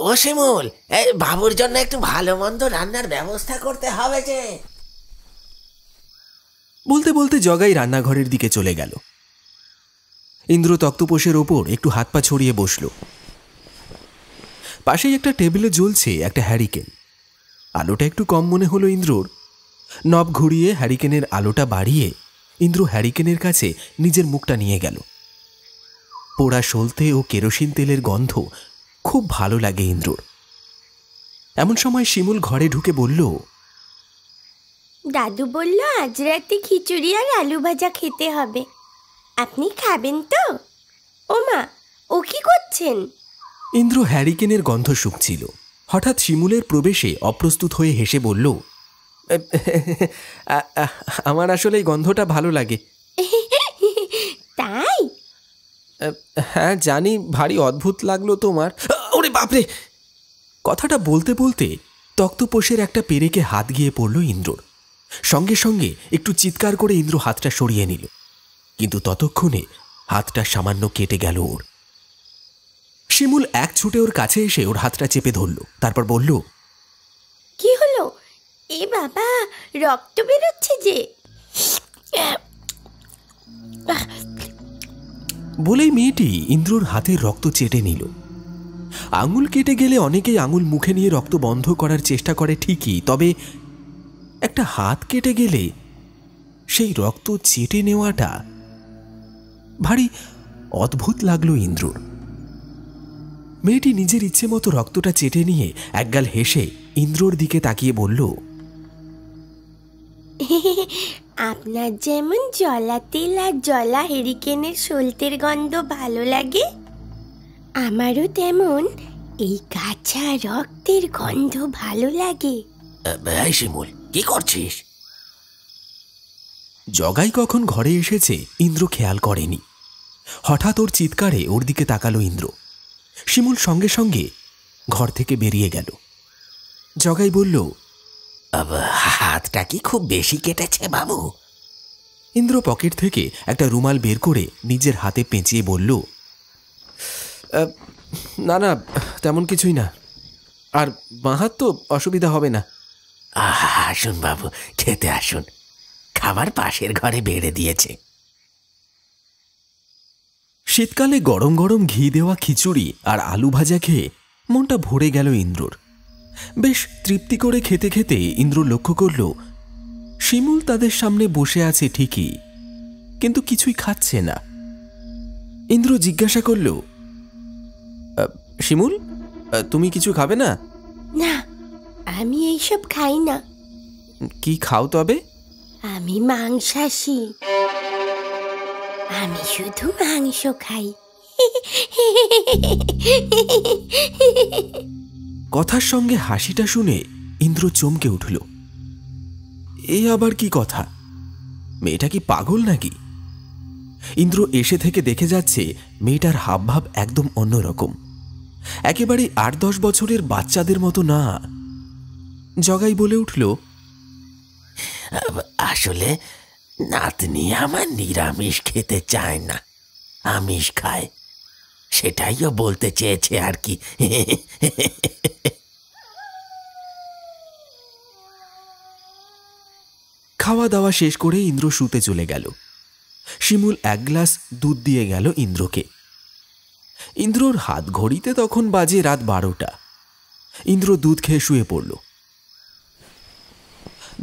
ও শিমুল, এই বাবুর জন্য একটু ভালো মন্দ রান্নার ব্যবস্থা করতে হবে যে। বলতে বলতে জগাই রান্নাঘরের দিকে চলে গেল। ইন্দ্র তক্তপোষের ওপর একটু হাত পা ছড়িয়ে বসল। পাশেই একটা টেবিলে জ্বলছে একটা হ্যারিকেন। আলোটা একটু কম মনে হলো ইন্দ্রর। নব ঘুরিয়ে হ্যারিকেনের আলোটা বাড়িয়ে ইন্দ্র হ্যারিকেনের কাছে নিজের মুখটা নিয়ে গেল। পোড়া সলতে ও কেরোসিন তেলের গন্ধ খুব ভালো লাগে ইন্দ্রর। এমন সময় শিমুল ঘরে ঢুকে বলল, দাদু বলল আজ রাতে খিচুড়ি আর আলু ভাজা খেতে হবে, আপনি খাবেন তো? ও মা, ও কি করছেন? ইন্দ্র হ্যারিকেনের গন্ধ শুকছিল। হঠাৎ শিমুলের প্রবেশে অপ্রস্তুত হয়ে হেসে বলল, আমার আসলে এই গন্ধটা ভালো লাগে। তাই? হ্যাঁ জানি, ভারী অদ্ভুত লাগলো তোমার। ওরে বাপরে! কথাটা বলতে বলতে তক্তপোষের একটা পেরেকে হাত গিয়ে পড়ল ইন্দ্রর। সঙ্গে সঙ্গে একটু চিৎকার করে ইন্দ্র হাতটা সরিয়ে নিল, কিন্তু ততক্ষণে হাতটা সামান্য কেটে গেল ওর। শিমুল এক ছুটে ওর কাছে এসে ওর হাতটা চেপে ধরল, তারপর বলল, কি হলো? এ বাবা, রক্ত বেরোচ্ছে যে। বলেই মেয়েটি ইন্দ্রর হাতের রক্ত চেটে নিল। আঙুল কেটে গেলে অনেকেই আঙুল মুখে নিয়ে রক্ত বন্ধ করার চেষ্টা করে ঠিকই, তবে একটা হাত কেটে গেলে সেই রক্ত চেটে নেওয়াটা ভারী অদ্ভুত লাগলো ইন্দ্রর। মেয়েটি নিজের ইচ্ছে মতো রক্তটা চেটে নিয়ে একগাল হেসে ইন্দ্রর দিকে তাকিয়ে বলল, আপনার যেমন জলা তেল আর জলা হেরিকেনের সলতের গন্ধ ভালো লাগে, আমারও তেমন এই কাঁচা রক্তের গন্ধ ভালো লাগে। শিমুল, কি করছিস? জগাই কখন ঘরে এসেছে ইন্দ্র খেয়াল করেনি। হঠাৎ ওর চিৎকারে ওর দিকে তাকালো ইন্দ্র। শিমুল সঙ্গে সঙ্গে ঘর থেকে বেরিয়ে গেল। জগাই বলল, হাতটা কি খুব বেশি কেটেছে বাবু? ইন্দ্র পকেট থেকে একটা রুমাল বের করে নিজের হাতে পেঁচিয়ে বলল, না না, তেমন কিছুই না, আর বাঁ হাত তো অসুবিধা হবে না। আসুন বাবু, খেতে আসুন। খাবার পাশের ঘরে বেড়ে দিয়েছে। শীতকালে গরম গরম ঘি দেওয়া খিচুড়ি আর আলু ভাজা খেয়ে মনটা ভরে গেল ইন্দ্রর। বেশ তৃপ্তি করে খেতে খেতে ইন্দ্র লক্ষ্য করল শিমুল তাদের সামনে বসে আছে ঠিকই, কিন্তু কিছুই খাচ্ছে না। ইন্দ্র জিজ্ঞাসা করল, শিমুল, তুমি কিছু খাবে না? না, আমি এইসব খাই না। কি খাও তবে? আমি মাংসাশী। আমি শুধু মাংস খাই। কথার সঙ্গে হাসিটা শুনে ইন্দ্র চমকে উঠল। এই আবার কি কথা? মেয়েটা কি পাগল নাকি? ইন্দ্র এসে থেকে দেখে যাচ্ছে মেয়েটার হাবভাব একদম অন্যরকম, একেবারে ৮-১০ বছরের বাচ্চাদের মতো না। জগাই বলে উঠল, আসলে নাতনি আমার নিরামিষ খেতে চায় না, আমিষ খায়, সেটাইও বলতে চেয়েছে আর কি। খাওয়া দাওয়া শেষ করে ইন্দ্র শুতে চলে গেল। শিমুল ১ গ্লাস দুধ দিয়ে গেল ইন্দ্রকে। ইন্দ্রর হাত ঘড়িতে তখন বাজে রাত ১২টা। ইন্দ্র দুধ খেয়ে শুয়ে পড়ল।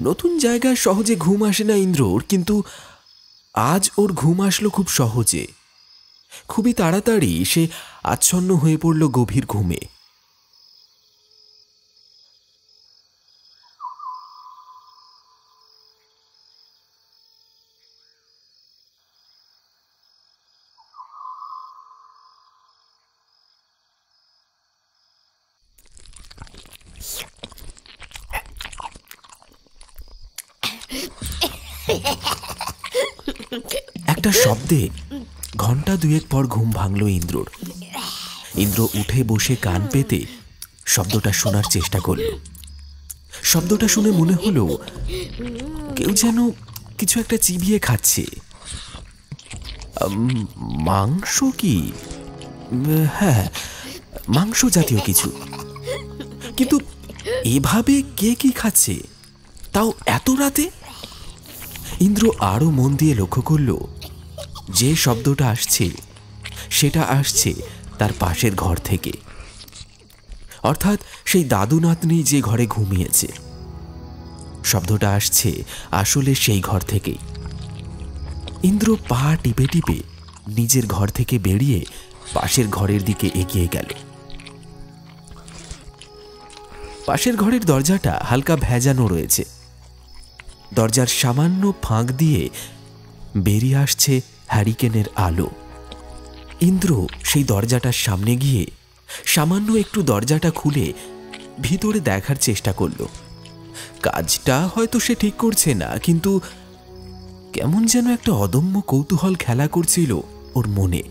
নতুন জায়গায় সহজে ঘুম আসে না ইন্দ্রর, কিন্তু আজ ওর ঘুম আসলো খুব সহজে। খুবই তাড়াতাড়ি সে আচ্ছন্ন হয়ে পড়ল গভীর ঘুমে। একটা শব্দে ঘন্টা ২ পর ঘুম ভাঙল ইন্দ্রর। ইন্দ্র উঠে বসে কান পেতে শব্দটা শোনার চেষ্টা করল। শব্দটা শুনে মনে হলো কেউ যেন কিছু একটা চিবিয়ে খাচ্ছে। মাংস কি? হ্যাঁ, মাংস জাতীয় কিছু, কিন্তু এভাবে কে কি খাচ্ছে, তাও এত রাতে? ইন্দ্র আরো মন দিয়ে লক্ষ্য করল যে শব্দটা আসছে সেটা আসছে তার পাশের ঘর থেকে, অর্থাৎ সেই দাদু নাতনি যে ঘরে ঘুমিয়েছে। শব্দটা আসছে আসলে সেই ঘর থেকেই। ইন্দ্র পা টিপে টিপে নিজের ঘর থেকে বেরিয়ে পাশের ঘরের দিকে এগিয়ে গেল। পাশের ঘরের দরজাটা হালকা ভেজানো রয়েছে। দরজার সামান্য ফাঁক দিয়ে বেরিয়ে আসছে হ্যারিকেনের আলো। ইন্দ্র সেই দরজাটার সামনে গিয়ে সামান্য একটু দরজাটা খুলে ভিতরে দেখার চেষ্টা করল। কাজটা হয়তো সে ঠিক করছে না, কিন্তু কেমন যেন একটা অদম্য কৌতূহল খেলা করছিল ওর মনে।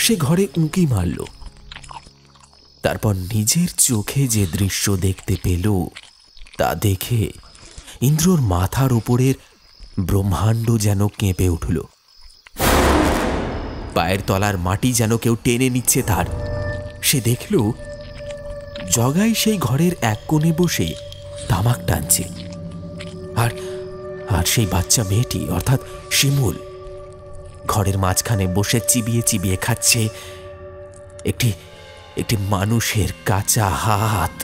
সে ঘরে উঁকি মারল। তারপর নিজের চোখে যে দৃশ্য দেখতে পেল তা দেখে ইন্দ্রর মাথার উপরের ব্রহ্মাণ্ড যেন কেঁপে উঠল। পায়ের তলার মাটি যেন কেউ টেনে নিচ্ছে তার। সে দেখল জগাই সেই ঘরের এক কোণে বসে তামাক টানছে, আর আর সেই বাচ্চা মেয়েটি অর্থাৎ শিমুল ঘরের মাঝখানে বসে চিবিয়ে চিবিয়ে খাচ্ছে একটি একটি মানুষের কাঁচা হাত।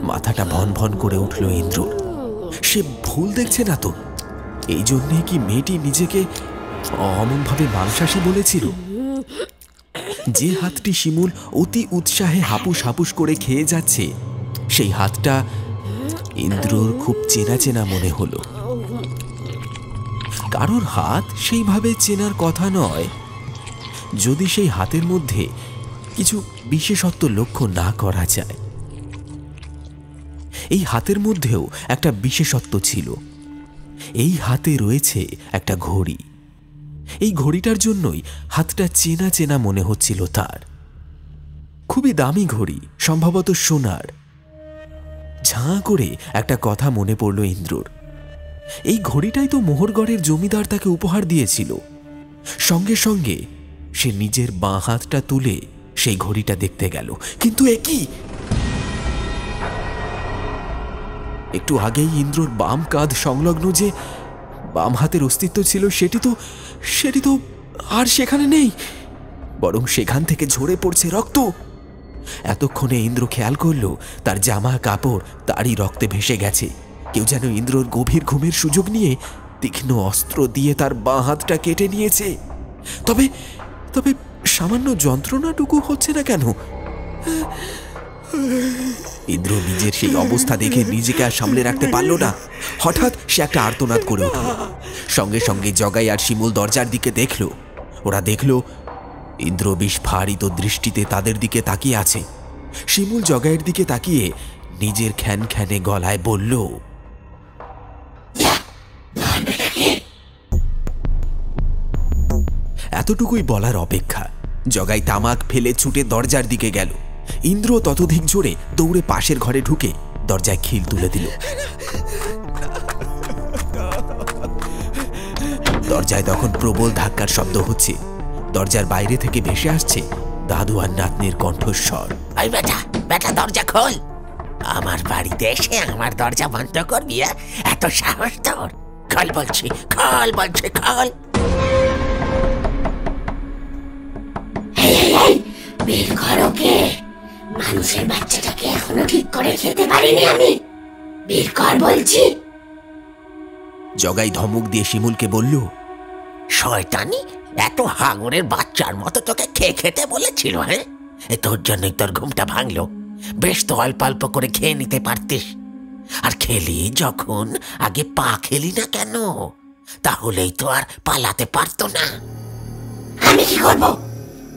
মাথাটা ভন ভন করে উঠল ইন্দ্রর। সে ভুল দেখছে না তো? এই জন্যে কি মেয়েটি নিজেকে অমনভাবে মাংসাশী বলেছিল? যে হাতটি শিমুল অতি উৎসাহে হাপুস হাপুস করে খেয়ে যাচ্ছে, সেই হাতটা ইন্দ্রর খুব চেনা চেনা মনে হলো। কারোর হাত সেইভাবে চেনার কথা নয়, যদি সেই হাতের মধ্যে কিছু বিশেষত্ব লক্ষ্য না করা যায়। এই হাতের মধ্যেও একটা বিশেষত্ব ছিল। এই হাতে রয়েছে একটা ঘড়ি। এই ঘড়িটার জন্যই হাতটা চেনা চেনা মনে হচ্ছিল তার। খুবই দামি ঘড়ি, সম্ভবত সোনার। ঝাঁ করে একটা কথা মনে পড়ল ইন্দ্রর। এই ঘড়িটাই তো মোহরগড়ের জমিদার তাকে উপহার দিয়েছিল। সঙ্গে সঙ্গে সে নিজের বাঁ হাতটা তুলে সেই ঘড়িটা দেখতে গেল, কিন্তু এ কি? একটু আগেই ইন্দ্রর বাম কাঁধ সংলগ্ন যে বাম হাতের অস্তিত্ব ছিল সেটি তো আর সেখানে নেই, বরং সেখান থেকে ঝরে পড়ছে রক্ত। এতক্ষণে ইন্দ্র খেয়াল করল তার জামা কাপড় তারই রক্তে ভেসে গেছে। কেউ যেন ইন্দ্রর গভীর ঘুমের সুযোগ নিয়ে তীক্ষ্ণ অস্ত্র দিয়ে তার বাঁ হাতটা কেটে নিয়েছে। তবে তবে সামান্য যন্ত্রণাটুকু হচ্ছে না কেন? ইন্দ্র নিজের সেই অবস্থা দেখে নিজেকে আর সামলে রাখতে পারল না। হঠাৎ সে একটা আর্তনাদ করে উঠল। সঙ্গে সঙ্গে জগাই আর শিমুল দরজার দিকে দেখল। ওরা দেখল ইন্দ্র বিস্ফারিত দৃষ্টিতে তাদের দিকে তাকিয়ে আছে। শিমুল জগাইয়ের দিকে তাকিয়ে নিজের খ্যানখ্যানে গলায় বলল, এতটুকুই বলার অপেক্ষা। জগাই তামাক ফেলে ছুটে দরজার দিকে গেল। ইন্দ্র ততোধিক জোরে দৌড়ে পাশের ঘরে ঢুকে দরজায় খিল তুলে দিল। দরজায় তখন প্রবল ধাক্কার শব্দ হচ্ছে। দরজার বাইরে থেকে ভেসে আসছে দাদু আর নাতনির কণ্ঠস্বর। ওই বেটা বেটা, দরজা খোল। আমার বাড়িতে এসে আমার দরজা বন্ধ করবি? এত সাহস তোর? খোল বলছি, খোল বলছি, খোল। বের করো কে? মানুষের বাচ্চাটাকে এখনো ঠিক করে খেতে পারিনি আমি। বের কর বলছি। জগাই ধমক দিয়ে শিমুলকে বলল, শয়তানি, এত হাঙরের বাচ্চার মতো তোকে খেয়ে খেতে বলেছিল? হ্যাঁ, তোর জন্যই তোর ঘুমটা ভাঙলো। বেশ তো অল্প অল্প করে খেয়ে নিতে পারতিস। আর খেলি যখন, আগে পা খেলি না কেন? তাহলেই তো আর পালাতে পারতো না। আমি কি করবো?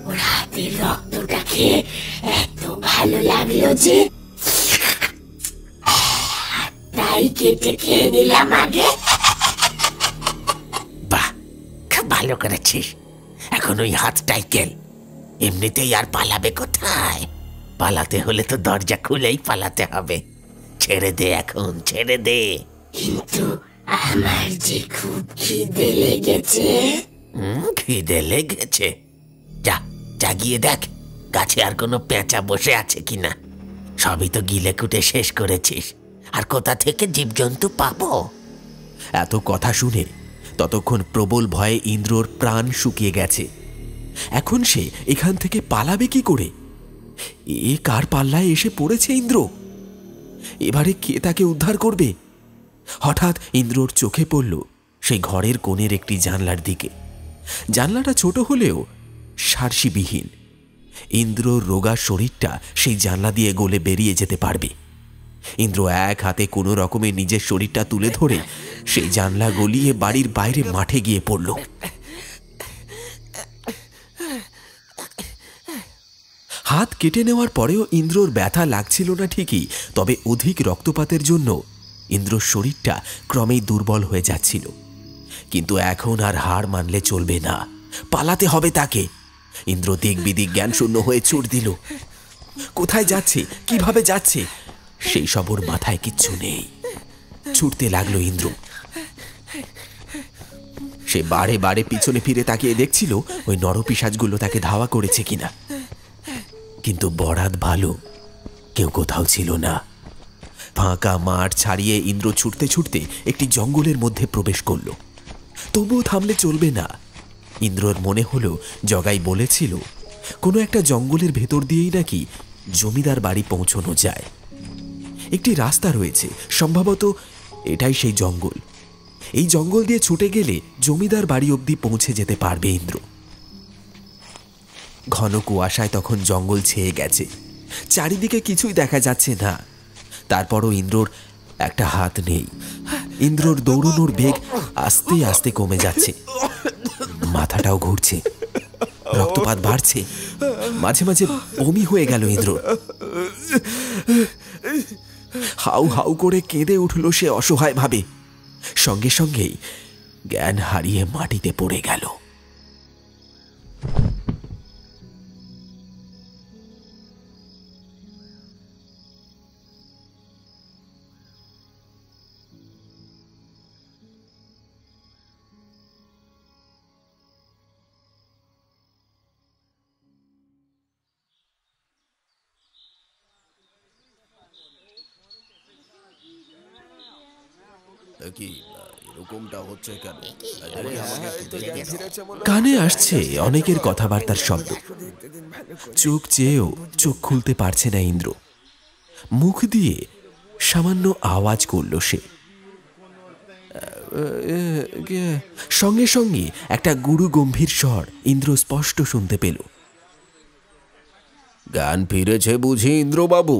ওর হাতের রক্তটা খেয়ে এত ভালো লাগলো যে তাই কেটে খেয়ে নিলাম আগে। বাহ, খুব ভালো করেছিস। এখন ওই হাতটাই কেল। এমনিতেই আর পালাবে কোথায়? পালাতে হলে তো দরজা খুলেই পালাতে হবে। ছেড়ে দে এখন, ছেড়ে দে। কিন্তু আমার যে খুব খিদে লেগেছে। খিদে লেগেছে? যা যা গিয়ে দেখ গাছে আর কোনো পেঁচা বসে আছে কিনা। সবই তো গিলে কুটে শেষ করেছিস, আর কোথা থেকে জীবজন্তু পাবো? এত কথা শুনে ততক্ষণ প্রবল ভয়ে ইন্দ্রর প্রাণ শুকিয়ে গেছে। এখন সে এখান থেকে পালাবে কি করে? এ কার পাল্লায় এসে পড়েছে ইন্দ্র? এবারে কে তাকে উদ্ধার করবে? হঠাৎ ইন্দ্রর চোখে পড়ল সেই ঘরের কোণের একটি জানলার দিকে। জানলাটা ছোট হলেও সার্সিবিহীন। ইন্দ্রর রোগা শরীরটা সেই জানলা দিয়ে গলে বেরিয়ে যেতে পারবে। ইন্দ্র এক হাতে কোনো রকমে নিজের শরীরটা তুলে ধরে সেই জানলা গলিয়ে বাড়ির বাইরে মাঠে গিয়ে পড়ল। হাত কেটে নেওয়ার পরেও ইন্দ্রর ব্যথা লাগছিল না ঠিকই, তবে অধিক রক্তপাতের জন্য ইন্দ্রর শরীরটা ক্রমেই দুর্বল হয়ে যাচ্ছিল। কিন্তু এখন আর হার মানলে চলবে না, পালাতে হবে তাকে। ইন্দ্র দিক বিদিক জ্ঞান শূন্য হয়ে ছুট দিল। কোথায় যাচ্ছে, কিভাবে যাচ্ছে, সেই সব ওর মাথায় কিচ্ছু নেই। ছুটতে লাগলো ইন্দ্র। সে বারে বারে পিছনে ফিরে তাকিয়ে দেখছিল ওই নরপিশাচগুলো তাকে ধাওয়া করেছে কিনা। কিন্তু বরাত ভালো, কেউ কোথাও ছিল না। ফাঁকা মাঠ ছাড়িয়ে ইন্দ্র ছুটতে ছুটতে একটি জঙ্গলের মধ্যে প্রবেশ করল। তবুও থামলে চলবে না। ইন্দ্রর মনে হলো জগাই বলেছিল কোনো একটা জঙ্গলের ভেতর দিয়েই নাকি জমিদার বাড়ি পৌঁছানো যায়। একটি রাস্তা রয়েছে, সম্ভবত এটাই সেই জঙ্গল। এই জঙ্গল দিয়ে ছুটে গেলে জমিদার বাড়ি অবধি পৌঁছে যেতে পারবে ইন্দ্র। ঘন কুয়াশায় তখন জঙ্গল ছেয়ে গেছে, চারিদিকে কিছুই দেখা যাচ্ছে না। তারপরও ইন্দ্রর একটা হাত নেই। ইন্দ্রর দৌড়ানোর বেগ আস্তে আস্তে কমে যাচ্ছে, মাথাটাও ঘুরছে, রক্তপাত বাড়ছে, মাঝে মাঝে বমি হয়ে গেল ইন্দ্র। হাউ হাউ করে কেঁদে উঠল সে অসহায় ভাবে। সঙ্গে সঙ্গেই জ্ঞান হারিয়ে মাটিতে পড়ে গেল। কি এরকমটা হচ্ছে কেন? কানে আসছে অনেকের কথাবার্তার শব্দ। চোখ চেয়েও চোখ খুলতে পারছে না ইন্দ্র। মুখ দিয়ে সামান্য আওয়াজ করল সে। সঙ্গে সঙ্গে একটা গুরু গম্ভীর স্বর ইন্দ্র স্পষ্ট শুনতে পেল। জ্ঞান ফিরেছে বুঝি ইন্দ্রবাবু?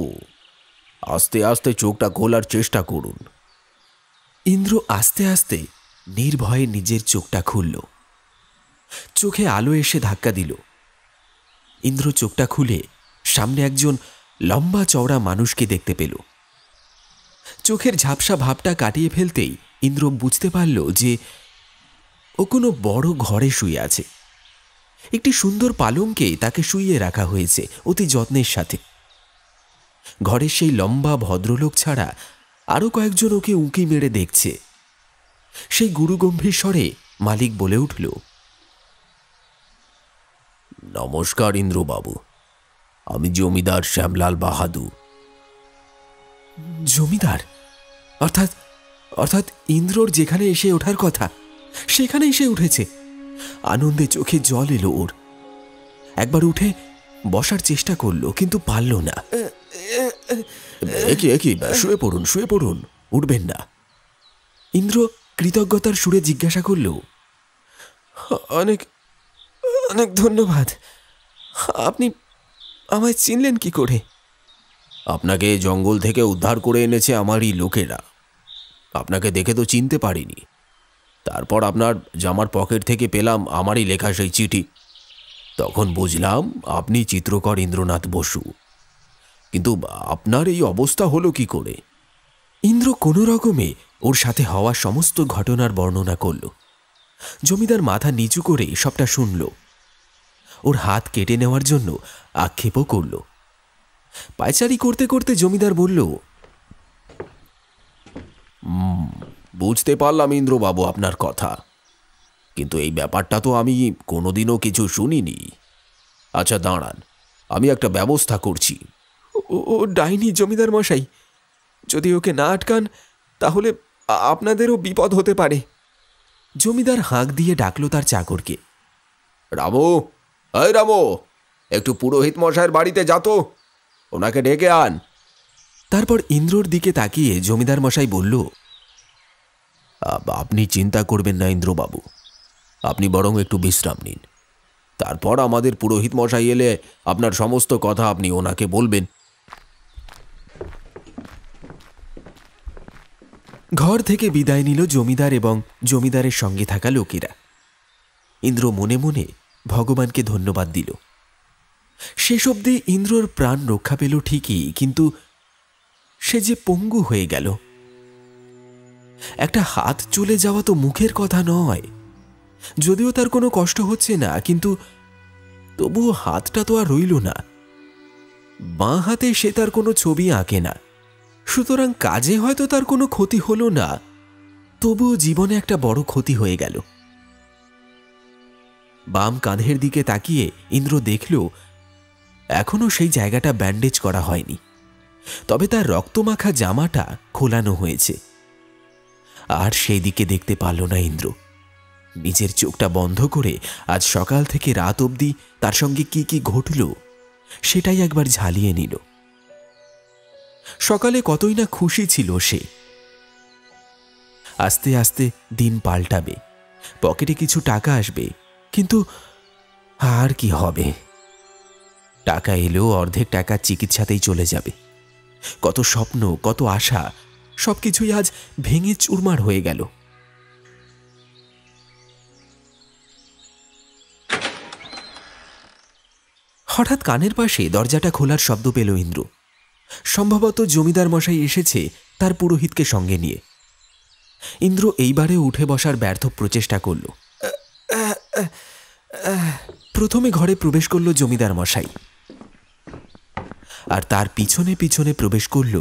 আস্তে আস্তে চোখটা খোলার চেষ্টা করুন। ইন্দ্র আস্তে আস্তে নির্ভয়ে নিজের চোখটা খুলল। চোখে আলো এসে ধাক্কা দিল। ইন্দ্র চোখটা খুলে সামনে একজন লম্বা চওড়া মানুষকে দেখতে পেল। চোখের ঝাপসা ভাবটা কাটিয়ে ফেলতেই ইন্দ্র বুঝতে পারল যে ও কোনো বড় ঘরে শুয়ে আছে। একটি সুন্দর পালঙ্কে তাকে শুইয়ে রাখা হয়েছে অতি যত্নের সাথে। ঘরের সেই লম্বা ভদ্রলোক ছাড়া আরও কয়েকজন ওকে উঁকি মেরে দেখছে। সেই গুরুগম্ভীর স্বরে মালিক বলে উঠল, নমস্কার ইন্দ্রবাবু, আমি জমিদার শ্যামলাল বাহাদুর। জমিদার? অর্থাৎ অর্থাৎ ইন্দ্রর যেখানে এসে ওঠার কথা সেখানে এসে উঠেছে। আনন্দে চোখে জল এলো ওর। একবার উঠে বসার চেষ্টা করলো কিন্তু পারল না। একই শুয়ে পড়ুন, শুয়ে পড়ুন, উঠবেন না। ইন্দ্র কৃতজ্ঞতার সুরে জিজ্ঞাসা করল, অনেক অনেক ধন্যবাদ। আপনি আমায় চিনলেন কি করে? আপনাকে জঙ্গল থেকে উদ্ধার করে এনেছে আমারই লোকেরা। আপনাকে দেখে তো চিনতে পারিনি। তারপর আপনার জামার পকেট থেকে পেলাম আমারই লেখা সেই চিঠি। তখন বুঝলাম আপনি চিত্রকর ইন্দ্রনাথ বসু। কিন্তু আপনার এই অবস্থা হলো কি করে? ইন্দ্র কোনো রকমে ওর সাথে হওয়া সমস্ত ঘটনার বর্ণনা করল। জমিদার মাথা নিচু করে সবটা শুনল। ওর হাত কেটে নেওয়ার জন্য আক্ষেপও করল। পায়চারি করতে করতে জমিদার বলল, বুঝতে পারলাম ইন্দ্রবাবু আপনার কথা, কিন্তু এই ব্যাপারটা তো আমি কোনোদিনও কিছু শুনিনি। আচ্ছা দাঁড়ান, আমি একটা ব্যবস্থা করছি। ও ডাইনি জমিদার মশাই, যদি ওকে না আটকান তাহলে আপনাদেরও বিপদ হতে পারে। জমিদার হাঁক দিয়ে ডাকল তার চাকরকে। রামু, এই রামু, একটু পুরোহিত মশাইয়ের বাড়িতে যা তো, ওনাকে ডেকে আন। তারপর ইন্দ্রর দিকে তাকিয়ে জমিদার মশাই বলল, আপনি চিন্তা করবেন না ইন্দ্রবাবু, আপনি বরং একটু বিশ্রাম নিন। তারপর আমাদের পুরোহিত মশাই এলে আপনার সমস্ত কথা আপনি ওনাকে বলবেন। ঘর থেকে বিদায় নিল জমিদার এবং জমিদারের সঙ্গে থাকা লোকেরা। ইন্দ্র মনে মনে ভগবানকে ধন্যবাদ দিল। শেষ অবধি ইন্দ্রর প্রাণ রক্ষা পেল ঠিকই, কিন্তু সে যে পঙ্গু হয়ে গেল। একটা হাত চলে যাওয়া তো মুখের কথা নয়। যদিও তার কোনো কষ্ট হচ্ছে না, কিন্তু তবুও হাতটা তো আর রইল না। বাঁ হাতে সে তার কোনো ছবি আঁকে না, সুতরাং কাজে হয়তো তার কোনো ক্ষতি হলো না, তবুও জীবনে একটা বড় ক্ষতি হয়ে গেল। বাম কাঁধের দিকে তাকিয়ে ইন্দ্র দেখল এখনো সেই জায়গাটা ব্যান্ডেজ করা হয়নি, তবে তার রক্তমাখা জামাটা খোলানো হয়েছে। আর সেই দিকে দেখতে পারল না ইন্দ্র। নিজের চোখটা বন্ধ করে আজ সকাল থেকে রাত অবধি তার সঙ্গে কি কি ঘটল সেটাই একবার ঝালিয়ে নিল। সকালে কতই না খুশি ছিল সে। আস্তে আস্তে দিন পাল্টাবে, পকেটে কিছু টাকা আসবে, কিন্তু আর কি হবে? টাকা এলেও অর্ধেক টাকা চিকিৎসাতেই চলে যাবে। কত স্বপ্ন, কত আশা, সবকিছুই আজ ভেঙে চুরমার হয়ে গেল। হঠাৎ কানের পাশে দরজাটা খোলার শব্দ পেল ইন্দ্র। সম্ভবত জমিদার মশাই এসেছে তার পুরোহিতকে সঙ্গে নিয়ে। ইন্দ্র এইবারে উঠে বসার ব্যর্থ প্রচেষ্টা করল। প্রথমে ঘরে প্রবেশ করল জমিদার মশাই, আর তার পিছনে পিছনে প্রবেশ করল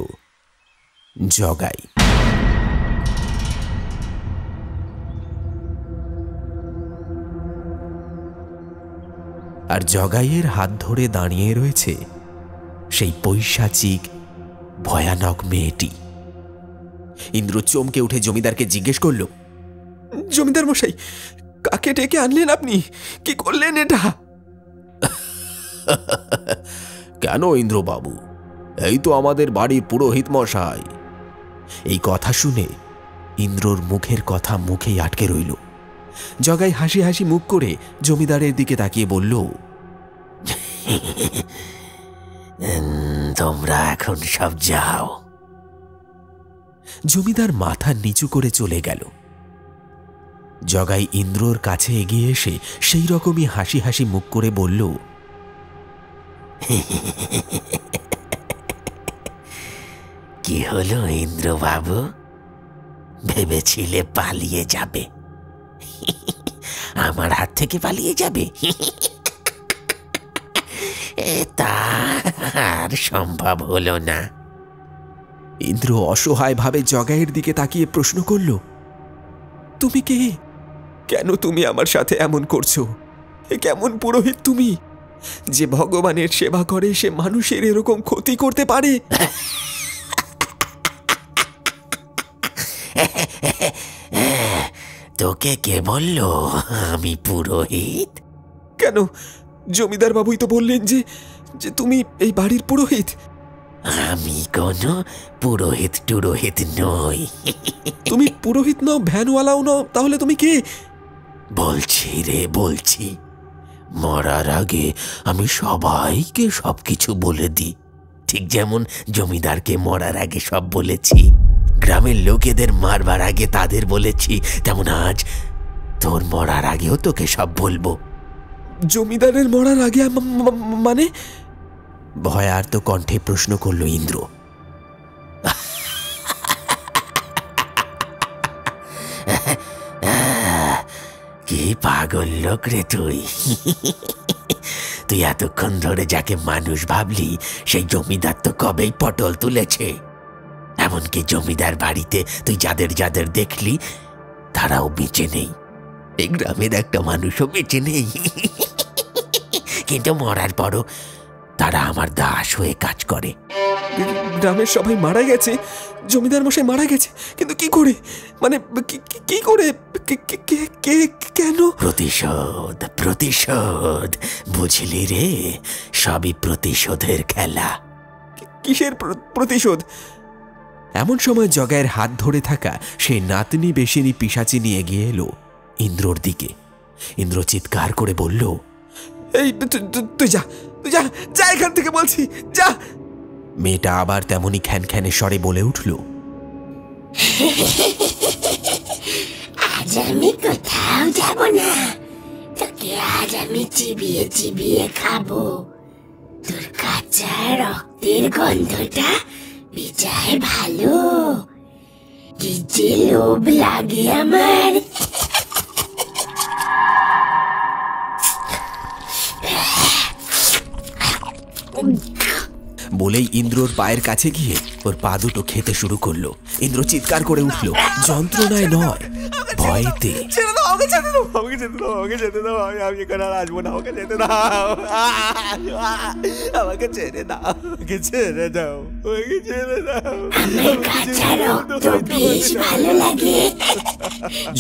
জগাই। আর জগাইয়ের হাত ধরে দাঁড়িয়ে রয়েছে সেই পৈশাচিক ভয়ানক মেয়েটি। ইন্দ্র চমকে উঠে জমিদারকে জিজ্ঞেস করল, জমিদার মশাই, কাকে ডেকে আনলেন আপনি? কি করলেন এটা? কেন ইন্দ্রবাবু, এই তো আমাদের বাড়ির পুরোহিত মশাই। এই কথা শুনে ইন্দ্রর মুখের কথা মুখেই আটকে রইল। জগাই হাসি হাসি মুখ করে জমিদারের দিকে তাকিয়ে বলল, তোমরা এখন সব যাও। জমিদার মাথা নিচু করে চলে গেল। জগাই ইন্দ্রর কাছে এগিয়ে এসে সেই রকমই হাসি হাসি মুখ করে বলল, কি হলো ইন্দ্রবাবু, ভেবেছিলে পালিয়ে যাবে? আমার হাত থেকে পালিয়ে যাবে? তা আর সম্ভব হলো না। ইন্দ্র অসহায়ভাবে জগাইয়ের দিকে তাকিয়ে প্রশ্ন করল, তুমি কে? কেন তুমি আমার সাথে এমন করছো? এ কেমন পুরোহিত তুমি, যে ভগবানের সেবা করে সে মানুষের এরকম ক্ষতি করতে পারে? তোকে কে বলল আমি পুরোহিত? কেন, জমিদার বাবুই তো বললেন যে যে তুমি এই বাড়ির পুরোহিত। আমি কোনো পুরোহিত টুরোহিত নই। তুমি পুরোহিত নও, ভ্যানওয়ালাও নও, তাহলে তুমি কে? বলছি রে, বলছি। মরার আগে আমি সবাইকে সবকিছু বলে দিই, ঠিক যেমন জমিদারকে মরার আগে সব বলেছি, গ্রামের লোকেদের মারবার আগে তাদের বলেছি, তেমন আজ তোর মরার আগেও তোকে সব বলবো। জমিদারের মরার আগে মানে? ভয়ার্ত কণ্ঠে প্রশ্ন করল ইন্দ্র। কি পাগল লোক রে তুই! তুই এতক্ষণ ধরে যাকে মানুষ ভাবলি সেই জমিদার তো কবেই পটল তুলেছে। এমনকি জমিদার বাড়িতে তুই যাদের যাদের দেখলি তারাও বেঁচে নেই। এই গ্রামের একটা মানুষও বেঁচে নেই। কিন্তু মরার পরও তারা আমার দাস হয়ে কাজ করে। গ্রামের সবাই মারা গেছে, জমিদার মশাই মারা গেছে, কিন্তু কি করে? মানে কি করে? কেন? প্রতিশোধ, প্রতিশোধ, বুঝলি রে? সবই প্রতিশোধের খেলা। কিসের প্রতিশোধ? এমন সময় জগায়ের হাত ধরে থাকা সেই নাতনি বেশিনী পিশাচি নিয়ে গিয়ে এলো ইন্দ্রর দিকে। ইন্দ্র চিৎকার করে বলল, এই তুই যা, তুই যা, যা এখান থেকে বলছি, যা। মেয়েটা আবার তেমনি খ্যানখ্যানে স্বরে বলে উঠল, আজ আমি কোথাও যাব না, তোকে আজ আমি চিবিয়ে চিবিয়ে খাবো। তোর কাঁচা রক্তের গন্ধটা বেজায় ভালো, কি যে লোভ লাগে আমার। বলেই ইন্দ্রর পায়ের কাছে গিয়ে ওর পা দুটো খেতে শুরু করলো। ইন্দ্র চিৎকার করে উঠল, যন্ত্রণায় নয়, ভয়েতে।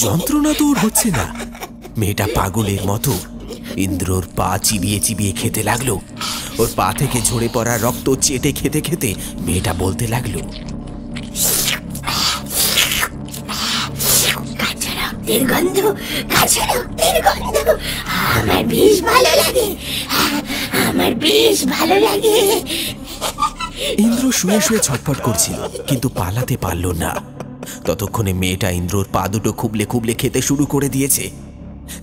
যন্ত্রণা তো ওর হচ্ছে না। মেয়েটা পাগলের মতো ইন্দ্রর পা চিবিয়ে চিবিয়ে খেতে লাগলো। ওর পা থেকে ঝরে পড়া রক্ত চেটে খেতে খেতে মেয়েটা বলতে লাগলো, কাঁচা রক্তের গন্ধ, কাঁচা রক্তের গন্ধ আমার বেশ ভালো লাগে, আমার বেশ ভালো লাগে। ইন্দ্র শুয়ে শুয়ে ছটফট করছিল, কিন্তু পালাতে পারল না। ততক্ষণে মেয়েটা ইন্দ্রর পা দুটো খুবলে খুবলে খেতে শুরু করে দিয়েছে।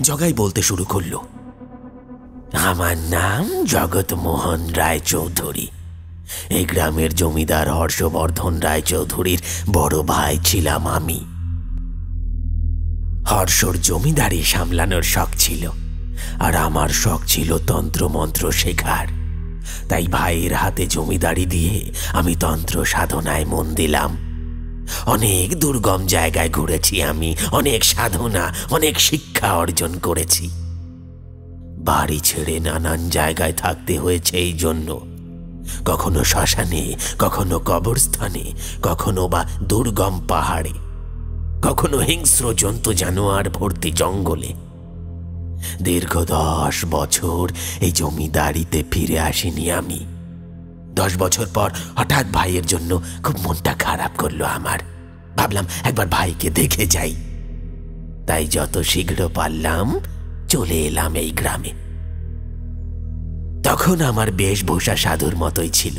জগাই বলতে শুরু করলো, আমার নাম জগৎমোহন রায়চৌধুরী। এই গ্রামের জমিদার হর্ষবর্ধন রায়চৌধুরীর বড় ভাই ছিলাম আমি। হর্ষর জমিদারি সামলানোর শখ ছিল, আর আমার শখ ছিল তন্ত্রমন্ত্র শেখার। তাই ভাইয়ের হাতে জমিদারি দিয়ে আমি তন্ত্র সাধনায় মন দিলাম। অনেক দুর্গম জায়গায় ঘুরেছি আমি, অনেক সাধনা, অনেক শিক্ষা অর্জন করেছি। বাড়ি ছেড়ে নানান জায়গায় থাকতে হয়েছে এই জন্য। কখনো শ্মশানে, কখনো কবরস্থানে, কখনো বা দুর্গম পাহাড়ে, কখনো হিংস্র জন্তু জানোয়ার ভর্তি জঙ্গলে। দীর্ঘ 10 বছর এই জমিদারিতে ফিরে আসিনি আমি। 10 বছর পর হঠাৎ ভাইয়ের জন্য খুব মনটা খারাপ করলো আমার। ভাবলাম একবার ভাইকে দেখে যাই। তাই যত শীঘ্র পারলাম চলে এলাম এই গ্রামে। তখন আমার বেশভূষা সাধুর মতোই ছিল,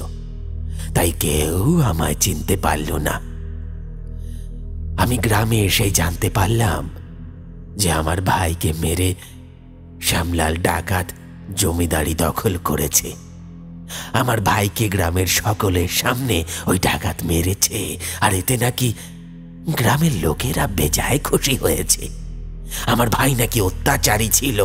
তাই কেউ আমায় চিনতে পারল না। আমি গ্রামে এসে জানতে পারলাম যে আমার ভাইকে মেরে শ্যামলাল ডাকাত জমিদারি দখল করেছে। আমার ভাইকে গ্রামের সকলের সামনে ওই ডাকাত মেরেছে, আর এতে নাকি গ্রামের লোকেরা বেজায় খুশি হয়েছে। আমার ভাই নাকি অত্যাচারী ছিল।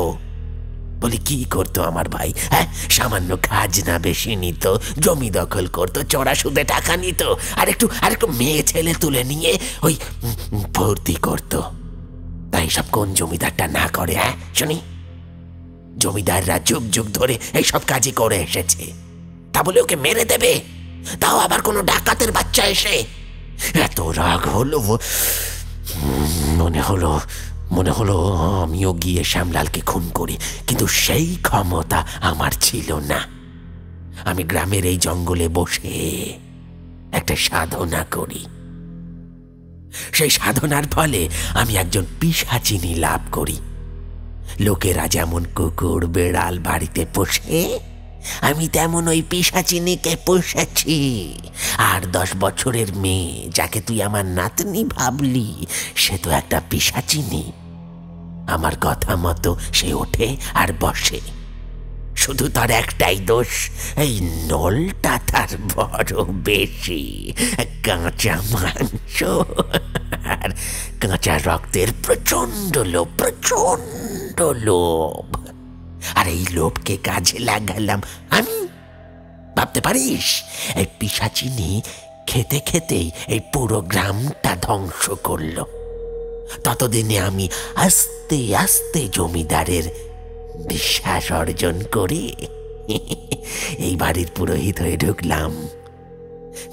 বলি, কি করতো আমার ভাই? হ্যাঁ, সামান্য খাজনা বেশি নিত, জমি দখল করতো, চড়া সুদে টাকা নিত, আর একটু মেয়ে ছেলে তুলে নিয়ে ওই ভর্তি করতো। তাই সব কোন জমিদারটা না করে? হ্যাঁ শুনি, জমিদাররা যুগ যুগ ধরে এইসব কাজই করে এসেছে। তা বলে ওকে মেরে দেবে, তাও আবার কোনো ডাকাতের বাচ্চা এসে? এত রাগ হলো, মনে হলো আমিও গিয়ে শ্যামলালকে খুন করি, কিন্তু সেই ক্ষমতা আমার ছিল না। আমি গ্রামের এই জঙ্গলে বসে একটা সাধনা করি। সেই সাধনার ফলে আমি একজন পিশাচিনী লাভ করি। লোকেরা যেমন কুকুর বেড়াল বাড়িতে পোষে, আমি তেমন ওই পিশাচিনীকে পুষেছি। আর 10 বছরের মেয়ে, যাকে তুই আমার নাতনি ভাবলি, সে তো একটা পিশাচিনী। আমার কথা মতো সে ওঠে আর বসে। শুধু তার একটাই দোষ, এই নলটা তার বড় বেশি। কাঁচা মাংস আর কাঁচা রক্তের প্রচন্ড লোভ। আর এই লোভকে কাজে লাগালাম আমি। ভাবতে পারিস, এই পিশাচিনী খেতে খেতেই এই পুরো গ্রামটা ধ্বংস করলো। ততদিনে আমি আস্তে আস্তে জমিদারের বিশ্বাস অর্জন করে এই বাড়ির পুরোহিত হয়ে ঢুকলাম।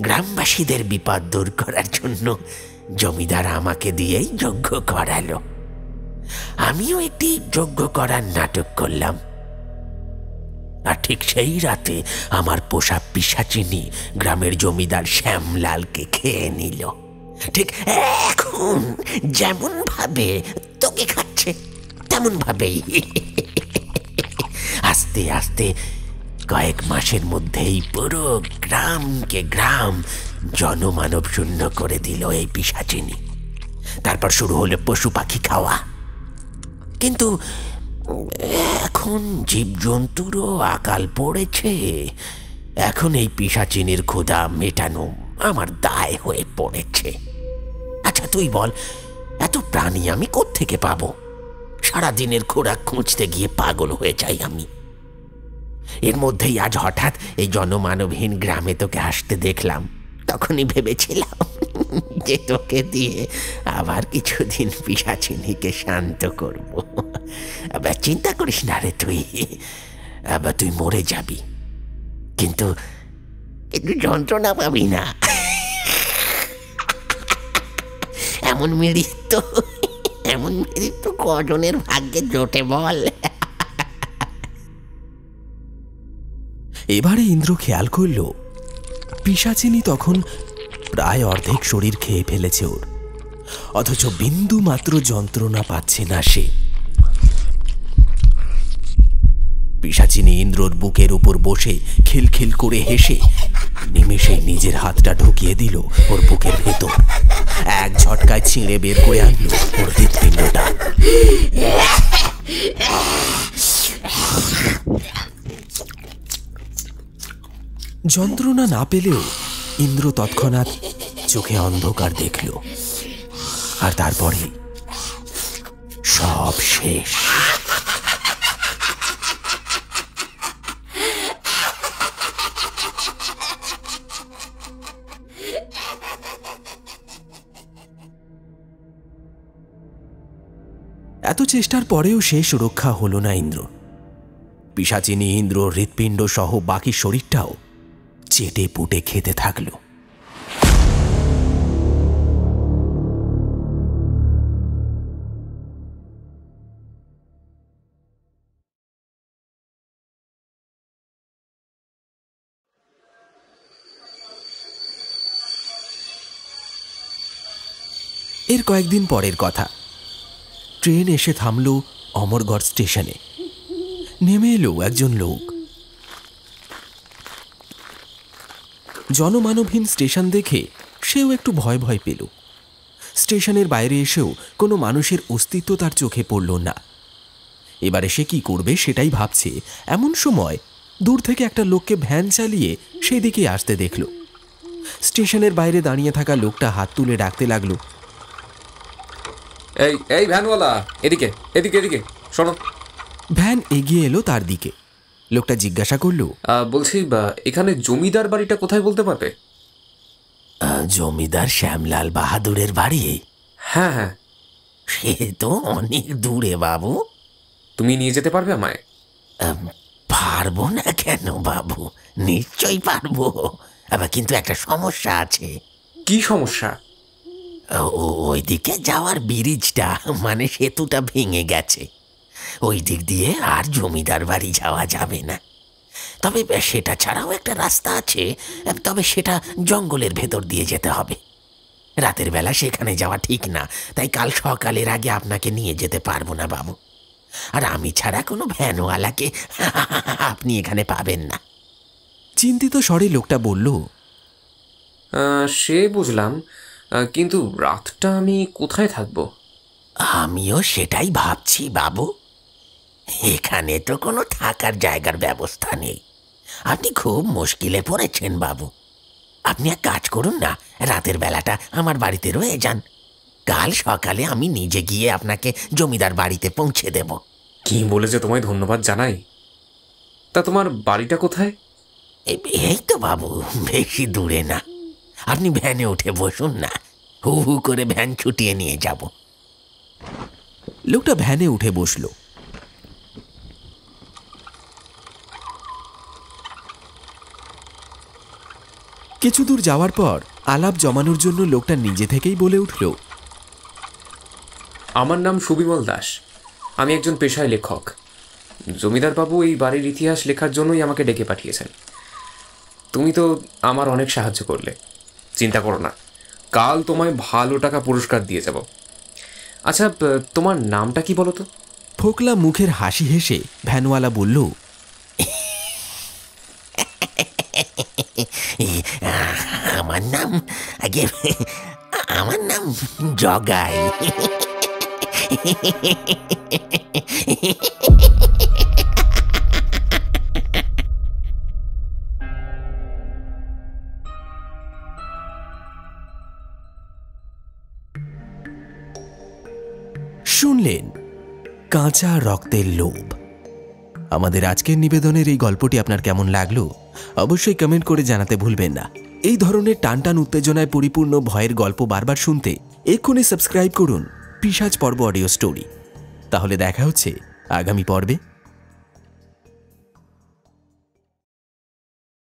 গ্রামবাসীদের বিপদ দূর করার জন্য জমিদার আমাকে দিয়েই যজ্ঞ করালো। আমিও একটি যজ্ঞ করার নাটক করলাম। আর ঠিক সেই রাতে আমার পোষা পিশাচিনী গ্রামের জমিদার শ্যামলালকে খেয়ে নিল। ঠিক এখন যেমন ভাবে তোকে খাচ্ছে, তেমন ভাবেই। আস্তে আস্তে কয়েক মাসের মধ্যেই পুরো গ্রাম জনমানব শূন্য করে দিল এই পিশাচিনী। তারপর শুরু হলো পশু পাখি খাওয়া। কিন্তু এখন জীবজন্তুরও আকাল পড়েছে। এখন এই পিশাচিনীর ক্ষুধা মেটানো আমার দায় হয়ে পড়েছে। আচ্ছা তুই বল, এত প্রাণী আমি কোত্থেকে পাবো? সারাদিনের খোরাক খুঁজতে গিয়ে পাগল হয়ে যাই আমি। এর মধ্যেই আজ হঠাৎ এই জনমানবহীন গ্রামে তোকে আসতে দেখলাম। তখনই ভেবেছিলাম যে তোকে দিয়ে আবার কিছুদিন পিশাচিনীকে শান্ত করব। আবার চিন্তা করিস না রে, তুই মরে যাবি, কিন্তু যন্ত্রণা পাবি না। এমন মৃত্যু কজনের ভাগ্যে জোটে বল? এবারে ইন্দ্র খেয়াল করল পিশাচিনী তখন প্রায় অর্ধেক শরীর খেয়ে ফেলেছে ওর, অথচ বিন্দু মাত্র যন্ত্রণা পাচ্ছে না সে। পিশাচিনী ইন্দ্রর বুকের উপর বসে খিলখিল করে হেসে নিমেষে নিজের হাতটা ঢুকিয়ে দিল ওর বুকের ভেতর। এক ঝটকায় ছিঁড়ে বের করে আনলো ওর হৃৎপিণ্ডটা। যন্ত্রণা না পেলেও ইন্দ্র তৎক্ষণাৎ চোখে অন্ধকার দেখল, আর তারপরে সব শেষ। এত চেষ্টার পরেও সে সুরক্ষা হলো না ইন্দ্র। পিশাচিনী ইন্দ্র হৃৎপিণ্ড সহ বাকি শরীরটাও চেটে পুটে খেতে থাকলো। এর কয়েকদিন পরের কথা। ট্রেন এসে থামল অমরগড় স্টেশনে। নেমে এলো একজন লোক। জনমানবহীন স্টেশন দেখে সেও একটু ভয় ভয় পেল। স্টেশনের বাইরে এসেও কোনো মানুষের অস্তিত্ব তার চোখে পড়ল না। এবারে সে কি করবে সেটাই ভাবছে, এমন সময় দূর থেকে একটা লোককে ভ্যান চালিয়ে সেদিকে আসতে দেখল। স্টেশনের বাইরে দাঁড়িয়ে থাকা লোকটা হাত তুলে ডাকতে লাগলো, এই এই ভ্যানওয়ালা, এদিকে এদিকে এদিকে শোনো। ভ্যান এগিয়ে এলো তার দিকে। লোকটা জিজ্ঞাসা করলো, বলছি এখানে জমিদার বাড়িটা কোথায় বলতে পারবে? জমিদার শ্যামলাল বাহাদুরের বাড়ি? হ্যাঁ হ্যাঁ। সে তো অনেক দূরে বাবু। তুমি নিয়ে যেতে পারবে আমায়? পারবো না কেন বাবু, নিশ্চয়ই পারবো। আবার কিন্তু একটা সমস্যা আছে। কি সমস্যা? ওইদিকে যাওয়ার ব্রিজটা, মানে সেতুটা ভেঙে গেছে। ওই দিক দিয়ে আর জমিদার বাড়ি যাওয়া যাবে না। তবে সেটা ছাড়াও একটা রাস্তা আছে, তবে সেটা জঙ্গলের ভেতর দিয়ে যেতে হবে। রাতের বেলা সেখানে যাওয়া ঠিক না, তাই কাল সকালের আগে আপনাকে নিয়ে যেতে পারবো না বাবু। আর আমি ছাড়া কোনো ভ্যানওয়ালাকে আপনি এখানে পাবেন না। চিন্তিত স্বরে লোকটা বলল, সে বুঝলাম, কিন্তু রাতটা আমি কোথায় থাকবো? আমিও সেটাই ভাবছি বাবু। এখানে তো কোনো থাকার জায়গার ব্যবস্থা নেই। আপনি খুব মুশকিলে পড়েছেন বাবু। আপনি এক কাজ করুন না, রাতের বেলাটা আমার বাড়িতে রয়ে যান। কাল সকালে আমি নিজে গিয়ে আপনাকে জমিদার বাড়িতে পৌঁছে দেব। কি বলেছে তোমায় ধন্যবাদ জানাই। তা তোমার বাড়িটা কোথায়? এই তো বাবু, বেশি দূরে না। আপনি ভ্যানে উঠে বসুন না, হু হু করে ভ্যান ছুটিয়ে নিয়ে যাব। লোকটা ভ্যানে উঠে বসল। কিছু দূর যাওয়ার পর আলাপ জমানোর জন্য লোকটা নিজে থেকেই বলে উঠল, আমার নাম সুবিমল দাস। আমি একজন পেশায় লেখক। জমিদার বাবু এই বাড়ির ইতিহাস লেখার জন্যই আমাকে ডেকে পাঠিয়েছেন। তুমি তো আমার অনেক সাহায্য করলে, চিন্তা করো না, কাল তোমায় ভালো টাকা পুরস্কার দিয়ে যাব। আচ্ছা, তোমার নামটা কি বলো তো? ফোকলা মুখের হাসি হেসে ভ্যানওয়ালা বলল, আমার নাম জগাই। শুনলেন কাঁচা রক্তের লোভ। আমাদের আজকের নিবেদনের এই গল্পটি আপনার কেমন লাগলো অবশ্যই কমেন্ট করে জানাতে ভুলবেন না। এই ধরনের টানটান উত্তেজনায় পরিপূর্ণ ভয়ের গল্প বারবার শুনতে এক্ষুনি সাবস্ক্রাইব করুন পিশাচ পর্ব অডিও স্টোরি। তাহলে দেখা হচ্ছে আগামী পর্বে।